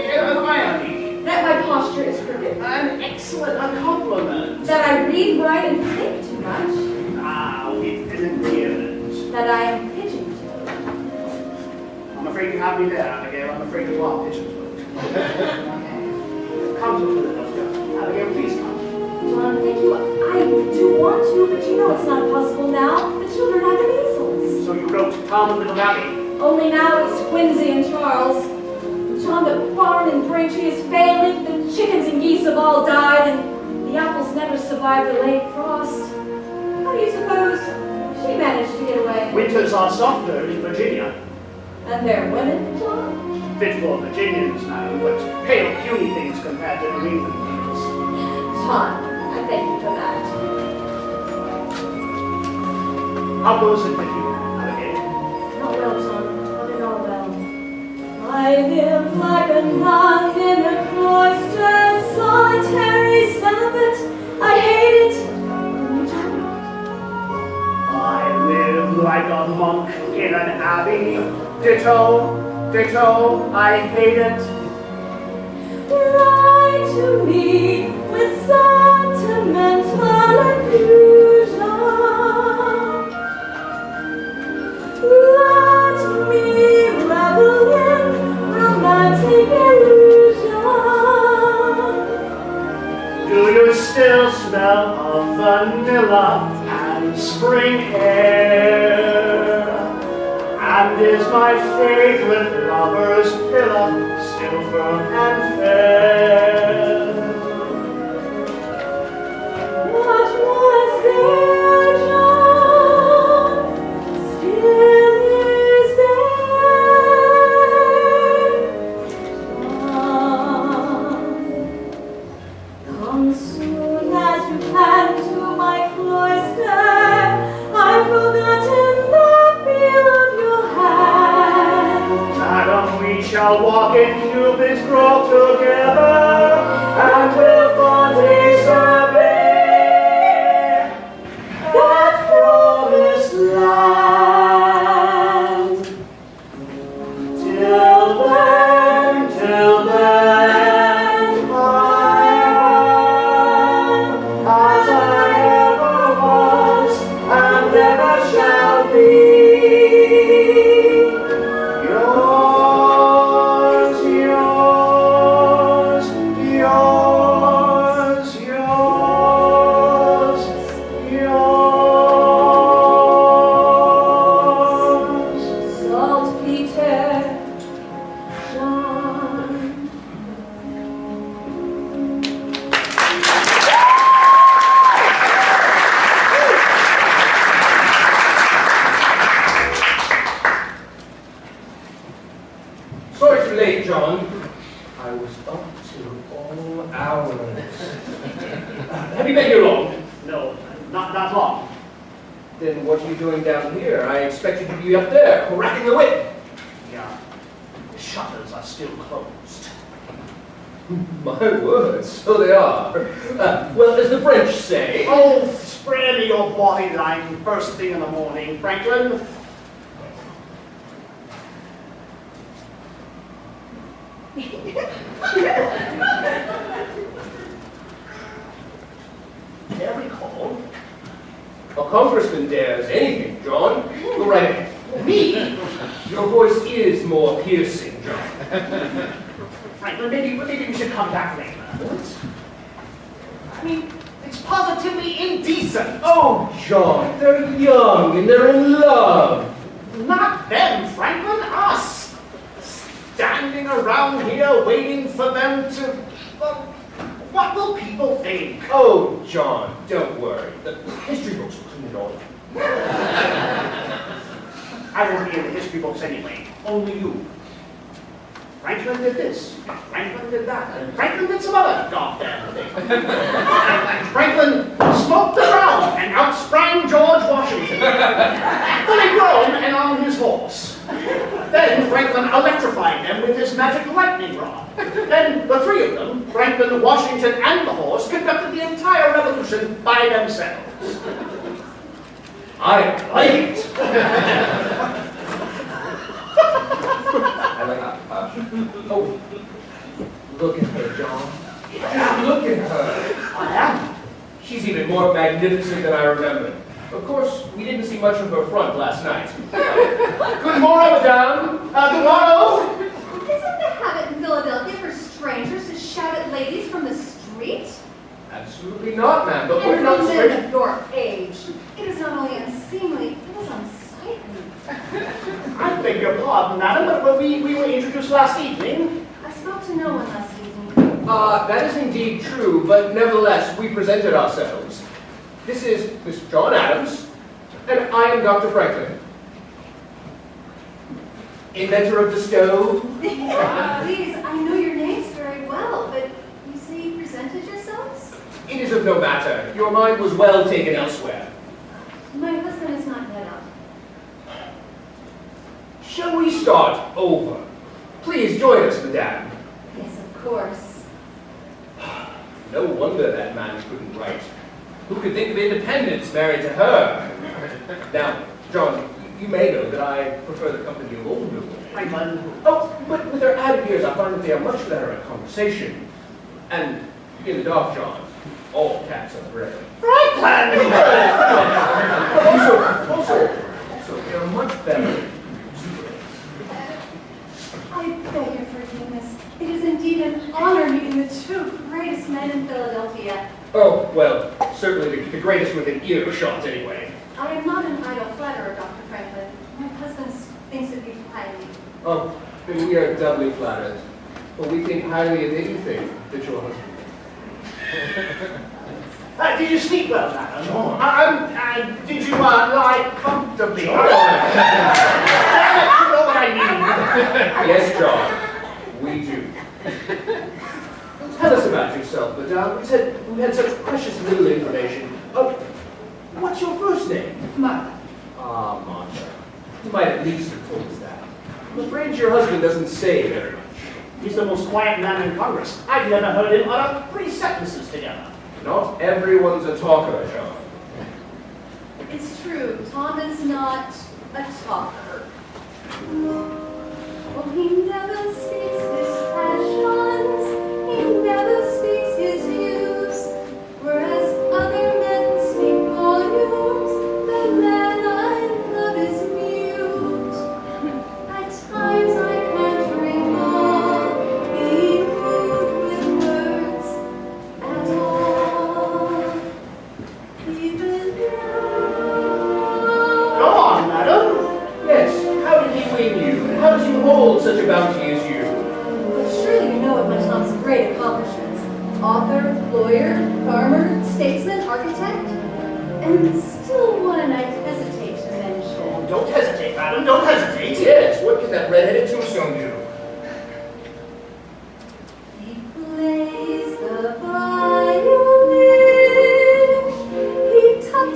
Irony. That my posture is crooked. An excellent compliment. That I read, write, and think too much. Ah, with an endearment. That I am pigeon-toed. I'm afraid you have me there, Abigail. I'm afraid you are pigeon-toed. Come to the doctor. Abigail, please come. John, thank you. I do want to, but you know it's not possible now. The children have the measles. So you wrote to Tom and little Abby. Only now it's Quincy and Charles. John, the farm in Braintree is failing. The chickens and geese have all died, and the apples never survived the late frost. How do you suppose she managed to get away? Winters are softer in Virginia. And they're women, John? Fit for Virginians now, but pale, puny things compared to New England girls. John, I thank you for that. How goes it with you, Abigail? Not well, John. Not at all well. I live like a nun in a cloister, solitary celibate. I hate it. I live like a monk in an abbey. Ditto, ditto, I hate it. Write to me with sentimental allusion. Let me revel in romantic illusion. Do you still smell of vanilla and spring air? And is my favorite lover's pillow still firm and fair? What was there, John, still is there. Come soon as you can to my cloister. I've forgotten the feel of your hand. Madam, we shall walk in Cupid's grove together, and we'll fondly survey that promised land. Till then, I am as I ever was. Not long. Then what are you doing down here? I expected you to be up there, correcting the whip. Yeah. The shutters are still closed. My words, so they are. Well, as the French say... Oh, spare me your body line first thing in the morning, Franklin. Very cold. A congressman dares anything, John. Go right ahead. Me? Your voice is more piercing, John. Franklin, maybe we should come back later. What? I mean, it's positively indecent. Oh, John, they're young and they're in love. Not them, Franklin, us. Standing around here waiting for them to... Well, what will people think? Oh, John, don't worry. The history books will clean it all up. I won't be in the history books anyway. Only you. Franklin did this. Franklin did that. And Franklin did some other goddamn thing. Franklin smoked the ground and outsprang George Washington. Fully grown and on his horse. Then Franklin electrified them with his magic lightning rod. Then the three of them, Franklin, Washington, and the horse, conducted the entire revolution by themselves. I like it. I like it. Oh, look at her, John. Yeah. Look at her. I am. She's even more magnificent than I remembered. Of course, we didn't see much of her front last night. Good morning, madame. Good morrow. Isn't the habit in Philadelphia for strangers to shout at ladies from the street? Absolutely not, ma'am, but we're And not for men strangers. of your age, it is not only unseemly, it is unsightly. I beg your pardon, madam, but we were introduced last evening. I spoke to no one last evening. That is indeed true, but nevertheless, we presented ourselves. This is Mr. John Adams, and I am Dr. Franklin. Inventor of the stove. Please, I know your names very well, but you say you presented yourselves? It is of no matter. Your mind was well taken elsewhere. My husband is not yet up. Shall we start over? Please join us, madame. Yes, of course. No wonder that man couldn't write. Who could think of independence married to her? Now, John, you may know that I prefer the company of older women. Franklin. Oh, but with their added years, I find that they are much better at conversation. And in the dark, John, all cats are gray. Franklin! Also, they are much better. I beg your forgiveness. It is indeed an honor meeting the two greatest men in Philadelphia. Oh, well, certainly the greatest within earshot, anyway. I am not an idle flatterer, Dr. Franklin. My husband thinks of you highly. Oh, then we are doubly flattered. For we think highly of anything that your husband did. Did you sleep well, madam? Did you lie comfortably? John. You know what I mean. Yes, John, we do. Tell us about yourself, madame. We've had such precious little information. What's your first name? Martha. Ah, Martha. You might at least have told us that. I'm afraid your husband doesn't say very much. He's the most quiet man in Congress. I've never heard him utter 3 sentences together. Not everyone's a talker, John. It's true, Tom is not a talker. Oh, he never speaks his passions, he never speaks his views, whereas other men speak volumes, the man I love is mute. At times I can't recall being moved with words at all. Even Go on, madam. Yes, how did he win you? And how does he hold such a bounty as you? But surely you know of my Tom's great accomplishments. Author, lawyer, farmer, statesman, architect, and still one I hesitate to mention. Don't hesitate, madam. Don't hesitate. Yes, what can that red-headed tombstone do? He plays the violin, he touches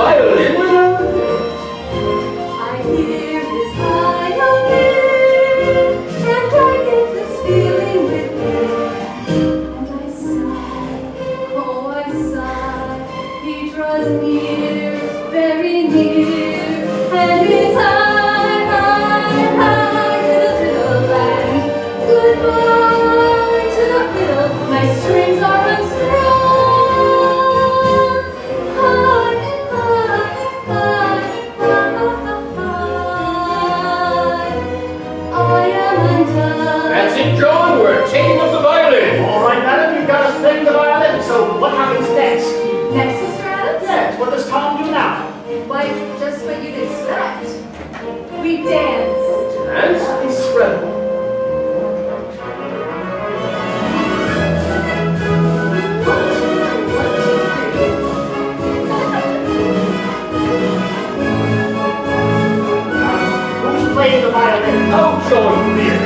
violin? I hear his violin, and I get this feeling within. And I sigh, oh I sigh, he draws near, very near, and it's high, little land. Goodbye to the fiddle, my strings are unstrung. High, high, high, I am undone. That's it, John. We're taking up the violin. All right, madam, you've got us playing the violin, so what happens next? Next, Mr. Adams? Yes, what does Tom do now? Why, just what you'd expect. We dance. Dance? Incredible. Who's playing the violin? Oh, John dear.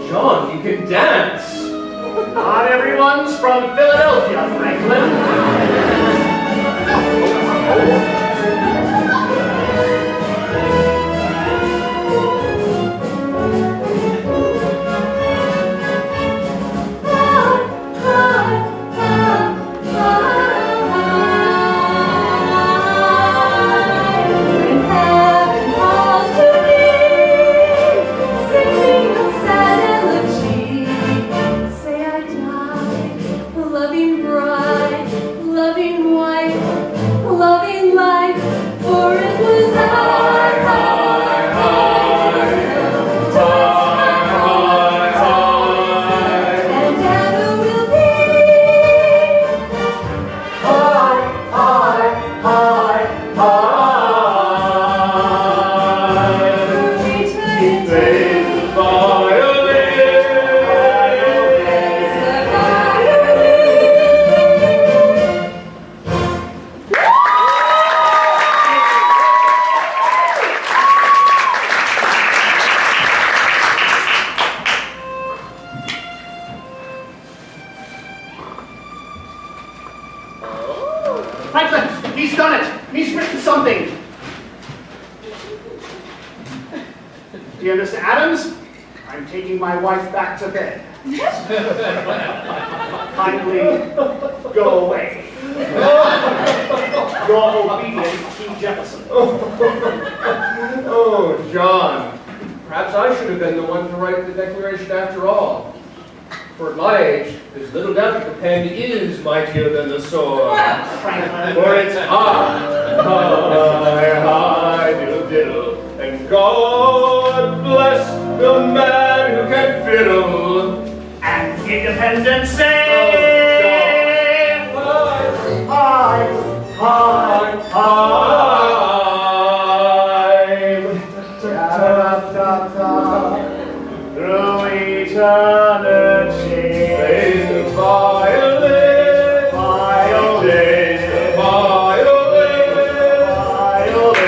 John, you can dance. Not everyone's from Philadelphia, Franklin. When heaven calls to me, singing a sad elegy, say I died, loving bride, loving wife, loving life, for it was I. And ever will be. Franklin, he's done it. He's written something. Dear Mr. Adams, I'm taking my wife back to bed. Kindly go away. Your obedient T. Jefferson. Oh, John. Perhaps I should have been the one to write the Declaration after all. For at my age, there's little doubt that the pen is mightier than the sword. Franklin. For it's high, diddle, diddle, and God bless the man who can fiddle. And Independence Day. High, high, Through eternity. Play the violin, Violin. violin, Violin.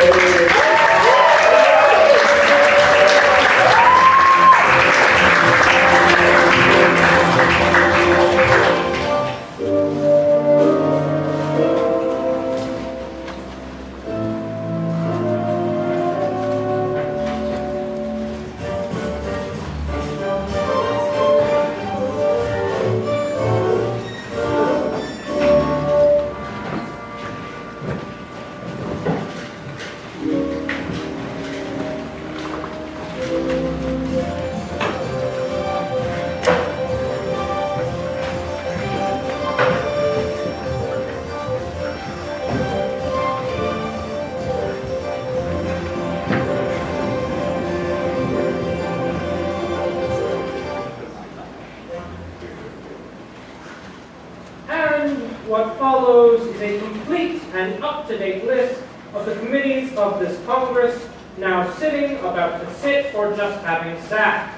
What follows is a complete and up-to-date list of the committees of this Congress, now sitting, about to sit, or just having sat.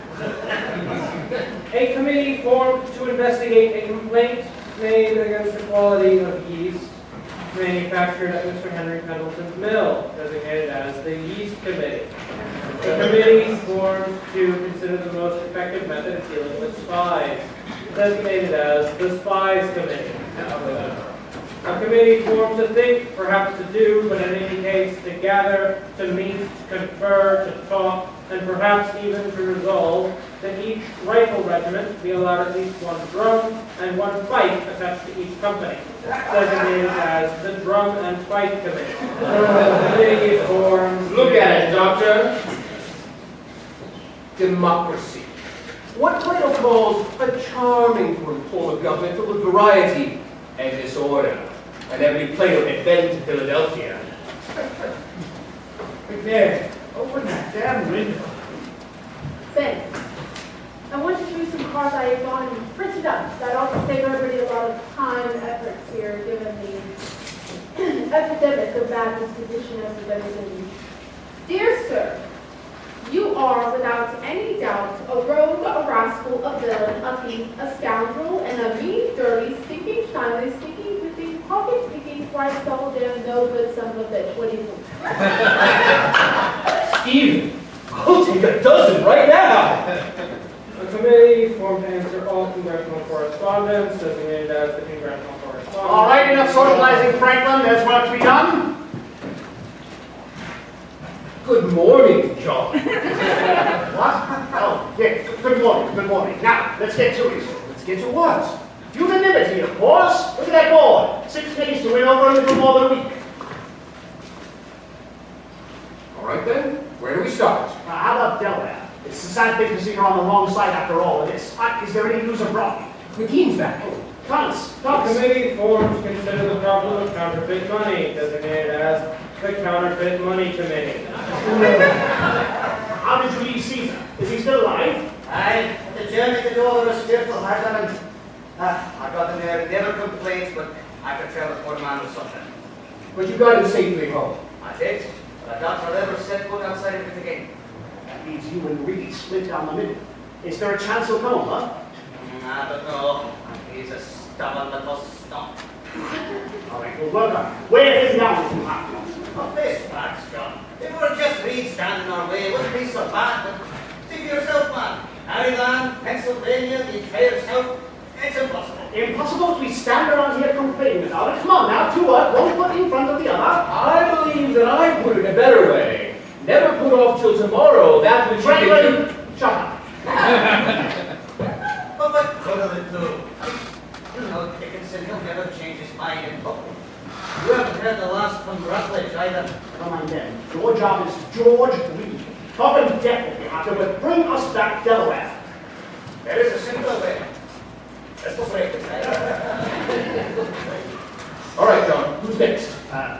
A committee formed to investigate a complaint made against the quality of yeast manufactured at Mr. Henry Pendleton's mill, designated as the Yeast Committee. A committee formed to consider the most effective method of dealing with spies, designated as the Spies Committee. A committee formed to think, perhaps to do, but in any case to gather, to meet, to confer, to talk, and perhaps even to resolve that each rifle regiment be allowed at least one drum and one fight attached to each company, designated as the Drum and Fight Committee. The committee forms... Look at it, Doctor. Democracy. What Plato calls a charming form of government filled with variety and disorder. And every Plato had been to Philadelphia. Right there, open that damn window. Ben, I want to show you some cards I have gone and printed up. That ought to save everybody a lot of time and efforts here, given the epidemic of bad disposition as we've ever seen. Dear sir, you are, without any doubt, a rogue, a rascal, a villain, a thief, a scoundrel, and a mean, dirty, stinking, shiny, stinking, toothy, pocket-sticking, thrice double-damn, no-good son of a bitch. What do you think? Steve, I'll take a dozen right now. The committee formed to answer all congressional correspondence, designated as the congressional correspondence. All right, enough socializing, Franklin. There's work to be done. Good morning, John. What? Oh, yes. Good morning. Good morning. Now, let's get to it. Let's get to what? Unanimity, of course. Look at that board. 6 days to win over a little more than a week. All right, then. Where do we start? How about Delaware? It's a sad thing to see her on the wrong side after all of this. Is there any news abroad? McKean's back. Thomas. The committee formed to consider the problem of counterfeit money, designated as the Counterfeit Money Committee. How did you leave Caesar? Is he still alive? Aye, the journey to Dover was fearful hard on him. I got in there, never complained, but I could tell the poor man was suffering. But you got him safely home. I did, but I doubt I'll ever set foot outside of it again. That means you and Reed split down the middle. Is there a chance he'll come over? I don't know. He's a stubborn little stump. All right, we'll work on it. Where is now if you have to? Oh, this facts, John. If it were just Reed standing our way, it wouldn't be so bad, but see for yourself, man. Maryland, Pennsylvania, the entire South, it's impossible. Impossible to be standing around here complaining about it. Come on now, two up, one foot in front of the other. I believe that I put it a better way. Never put off till tomorrow that which you Franklin, shut up. But what good of it do? You know, Dickinson, he'll never change his mind in public. You haven't heard the last from Rutledge either. Come on then. Your job is George Reed. Top and death if you have to, but bring us back Delaware. There is a simple way. Let's go break it. All right, John, who's next?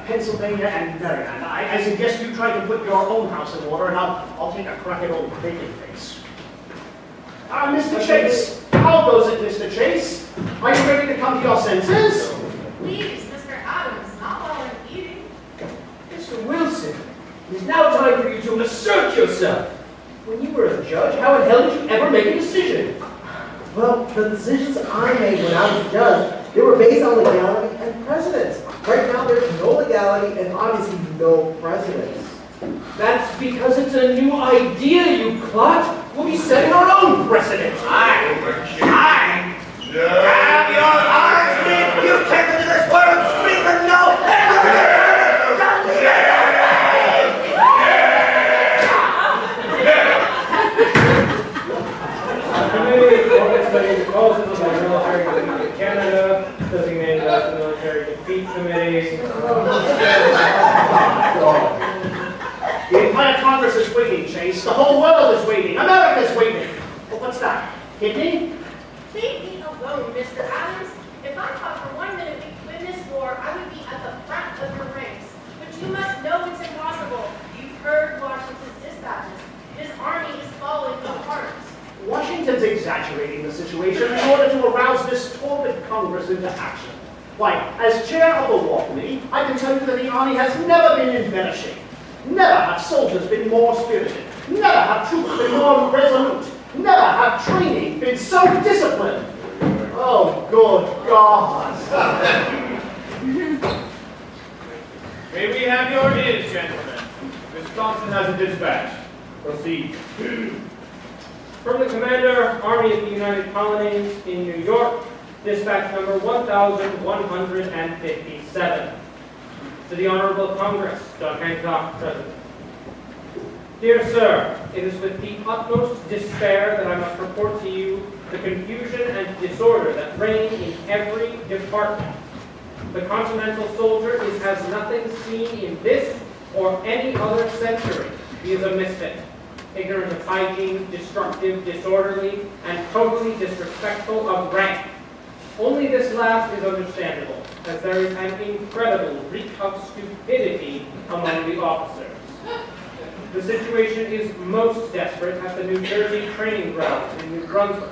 Pennsylvania and Maryland. I suggest you try to put your own house in order, and I'll take a crack at old bacon face. Mr. Chase, how goes it, Mr. Chase? Are you ready to come to your senses? Please, Mr. Adams, not while I'm eating. Mr. Wilson, it is now time for you to assert yourself. When you were a judge, how in hell did you ever make a decision? Well, the decisions I made when I was a judge, they were based on legality and precedence. Right now, there's no legality and obviously no precedence. That's because it's a new idea, you clot. We'll be setting our own precedent. Grab your arms, Reed. You take it to this world, screaming no. Committee calls it the Military Defeat of Canada, designated as the Military Defeat Committee. The entire Congress is waiting, Chase. The whole world is waiting. America's waiting. Well, what's that? Kidney? Leave me alone, Mr. Adams. If I thought for 1 minute we could win this war, I would be at the front of your ranks. But you must know it's impossible. You've heard Washington's dispatches. His army is falling apart. Washington's exaggerating the situation in order to arouse this torpid Congress into action. Why, as chair of the War Committee, I can tell you that the the army has never been in better shape. Never have soldiers been more spirited. Never have troops been more resolute. Never have training been so disciplined. Oh, good God. May we have your ears, gentlemen? Wisconsin has a dispatch. Proceed. From the Commander, Army of the United Colonies in New York, dispatch number 1157. To the Honorable Congress, John Hancock, President. Dear Sir, it is with the utmost despair that I must report to you the confusion and disorder that reign in every department. The Continental soldier has nothing seen in this or any other century. He is a misfit, ignorant of hygiene, destructive, disorderly, and totally disrespectful of rank. Only this last is understandable, as there is an incredible reek of stupidity among the officers. The situation is most desperate at the New Jersey training grounds in New Brunswick,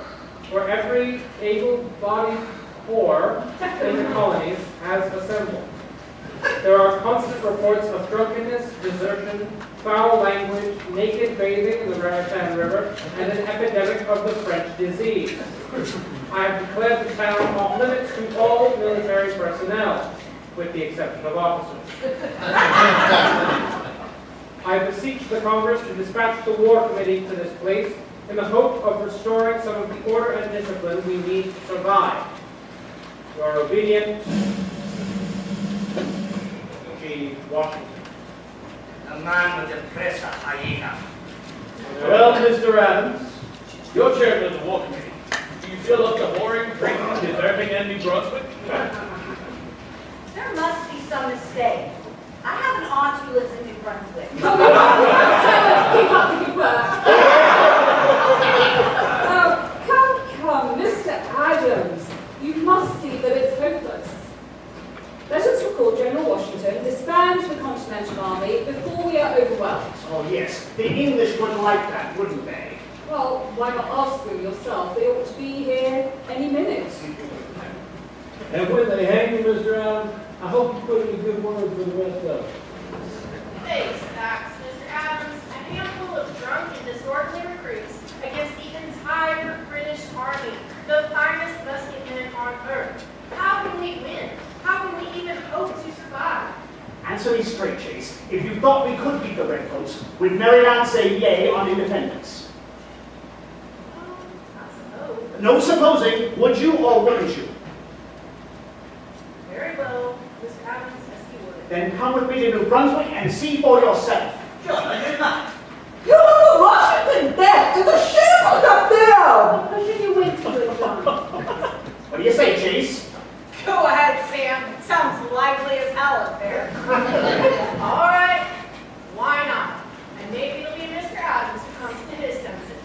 where every able-bodied corps in the colonies has assembled. There are constant reports of drunkenness, desertion, foul language, naked bathing in the Raritan River, and an epidemic of the French disease. I have declared the town off limits to all military personnel, with the exception of officers. I beseech the Congress to dispatch the War Committee to this place in the hope of restoring some of the order and discipline we need to survive. Your obedient, G. Washington. The man with the press, a hyena. Well, Mr. Adams, you're chairman of the War Committee. Do you feel up to whoring, drinking, deserving, and New Brunswick? There must be some mistake. I have an aunt who lives in New Brunswick. Keep up the good work. Come, Mr. Adams. You must see that it's hopeless. Let us recall General Washington disband the Continental Army before we are overwhelmed. Oh, yes. The English would like that, wouldn't they? Well, why not ask them yourself? They ought to be here any minute. And when they hang you, Mr. Adams, I hope you put in a good word for the rest of us. Thanks, Max. Mr. Adams, a handful of drunk and disorderly recruits against the entire British Army, the finest musketmen on earth. How can we win? How can we even hope to survive? Answer me straight, Chase. If you thought we could beat the Redcoats, would Maryland say yay on independence? I suppose. No supposing, would you or wouldn't you? Very well, Mr. Adams, yes, you would. Then come with me to New Brunswick and see for yourself. Sure, I do not. You look Washington death! There's a ship up there! How should you wait till it's done? What do you say, Chase? Go ahead, Sam. It sounds lively as hell up there. All right, why not? And maybe it'll be Mr. Adams who comes to his senses.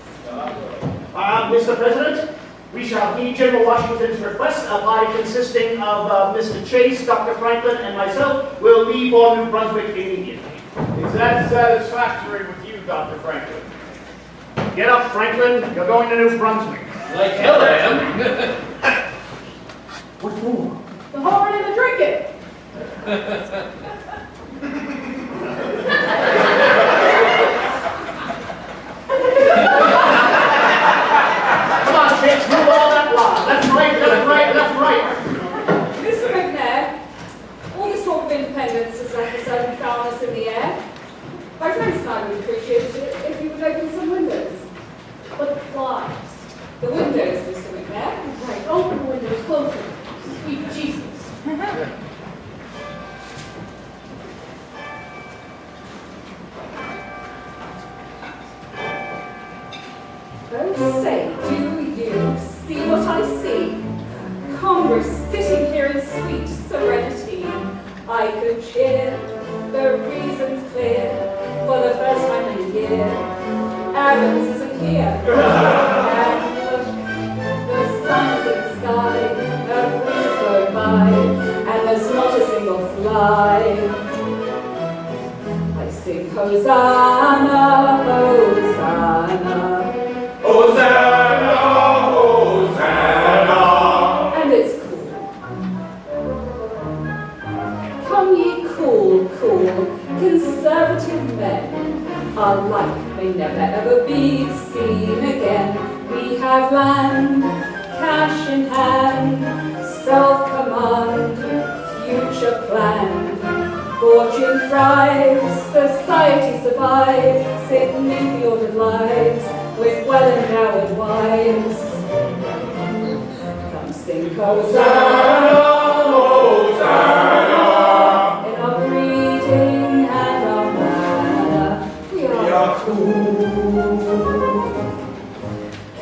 Mr. President, we shall heed General Washington's request. A body consisting of Mr. Chase, Dr. Franklin, and myself will leave for New Brunswick immediately. Is that satisfactory with you, Dr. Franklin? Get up, Franklin. You're going to New Brunswick. Like hell I am. What for? The whoring and the drinking. Come on, Chase, move all that line. Left, right, left, right, left, right. Mr. McNair, all this talk of independence has left a certain foulness in the air. My friends and I would appreciate it if you would open some windows. But why? The windows, Mr. McNair. Right, open the windows, close them. Sweet Jesus. Oh, say, do you see what I see? Congress sitting here in sweet serenity. I could cheer, the reason's clear, for the first time in a year. Adams isn't here. And look, the sun's in the sky, the breezes go by, and there's not a single fly. I sing Hosanna, Hosanna. Hosanna, Hosanna. And it's cool. Come ye cool, conservative men. Our like may never ever be seen again. We have land, cash in hand, self-command, future planned. Fortune thrives, society survives, it may the ordered lives, with well-endowed wives. Come sing Hosanna, Hosanna. In our breeding and our manner, we are cool.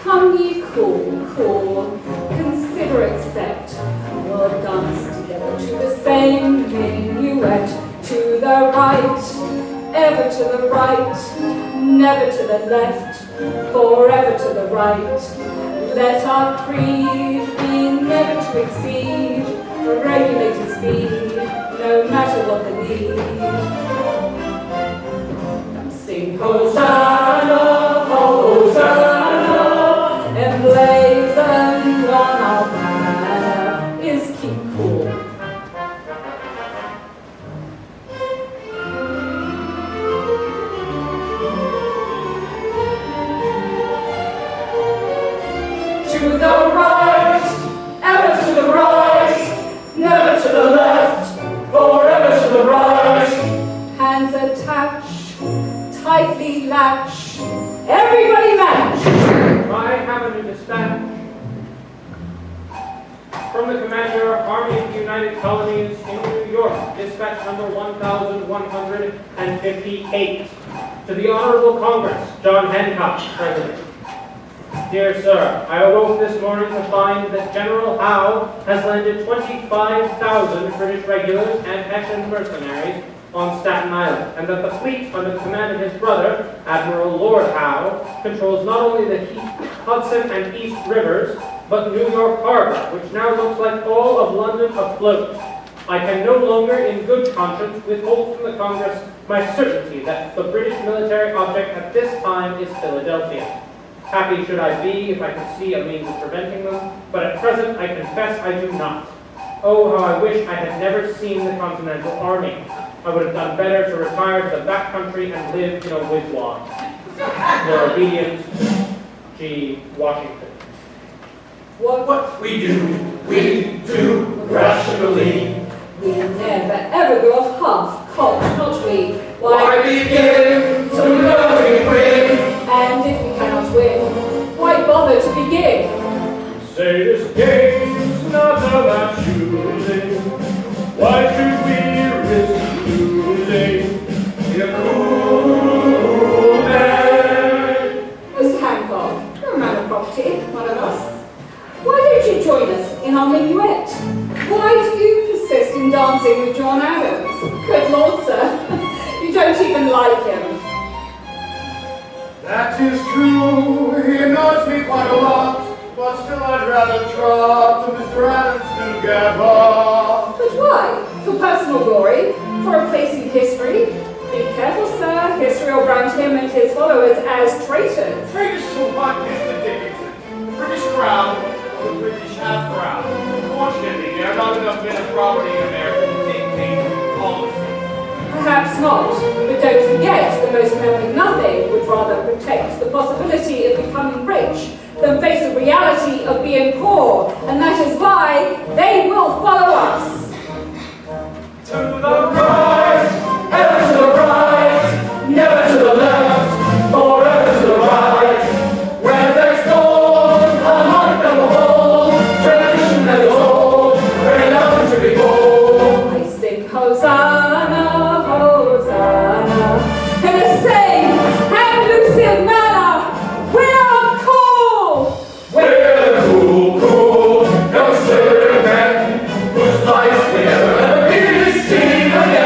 Come ye cool, consider accept. We'll dance together to the same minuet. To the right, ever to the right, never to the left, forever to the right. Let our creed be never to exceed regulated speed, no matter what the need. Come sing Hosanna, Hosanna, emblazoned on our banner is keep cool. To the right, ever to the right, never to the left, forever to the right. Hands attach, tightly latch, everybody match. I have a new dispatch from the Commander, Army of the United Colonies in New York, dispatch number 1158. To the Honorable Congress, John Hancock, President. Dear Sir, I awoke this morning to find that General Howe has landed 25,000 British regulars and Hessian mercenaries on Staten Island, and that the fleet under the command of his brother, Admiral Lord Howe, controls not only the Hudson and East Rivers, but New York Harbor, which now looks like all of London afloat. I can no longer, in good conscience, withhold from the Congress my certainty that the British military object at this time is Philadelphia. Happy should I be if I could see a means of preventing them, but at present I confess I do not. Oh, how I wish I had never seen the Continental Army. I would have done better to retire to the back country and live in a wigwam. Your obedient, G. Washington. What we do rationally. We never ever go off half-cocked, not we? Why begin to knowing win? And if we cannot win, why bother to begin? Say this game's not about choosing. Why should we risk losing? Be a cool man. Mr. Hancock, you're a man of property, one of us. Why don't you join us in our minuet? Why do you persist in dancing with John Adams? Good Lord, sir, you don't even like him. That is true, he annoys me quite a lot, but still I'd rather trot to Mr. Adams together. But why? For personal glory? For a place in history? Be careful, sir. History will brand him and his followers as traitors. Traitors to what, Mr. Dickinson? The British crown or the British half-crown? Fortunately, there are not enough men of property in America to dictate policy. Perhaps not, but don't forget the most men with nothing would rather protect the possibility of becoming rich than face the reality of being poor, and that is why they will follow us. To the right, ever to the right, never to the left, forever to the right. Where there's gold, a heart that will hold, tradition that is old, where love should be bold. I sing Hosanna, Hosanna, in a sing and lucid manner. We are cool. We're cool, no certain man, whose life we never ever be seen again.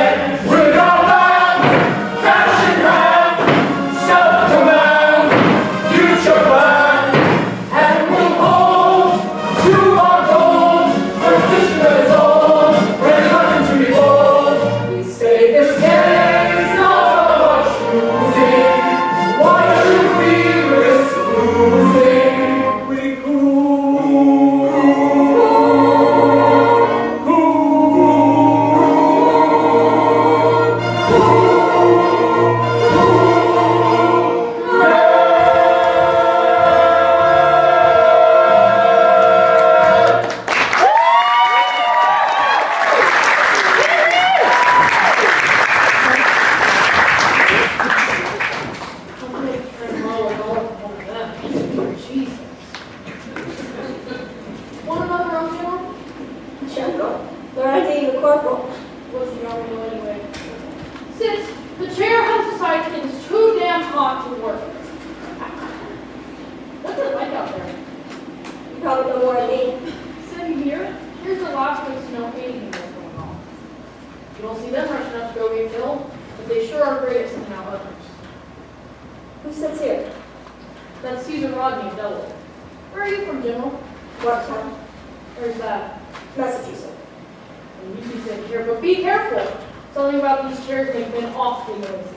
but they sure are great at sending out others. Who sits here? That's Susan Rodney of Delaware. Where are you from, General? What town? Where's that? Massachusetts. And you two sit here, but be careful. Something about these chairs make been awfully noisy.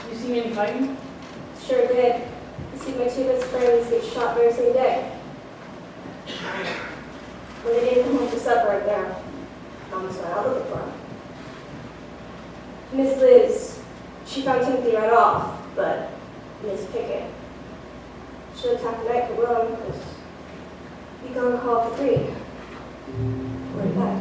You see any fighting? Sure did. You see my two best friends get shot very same day. When they didn't come home for supper right there, Mom was right out of the front. Miss Liz, she found Timothy right off, but Miss Pickett should have talked tonight for Willem, because he gone call for 3. Right back.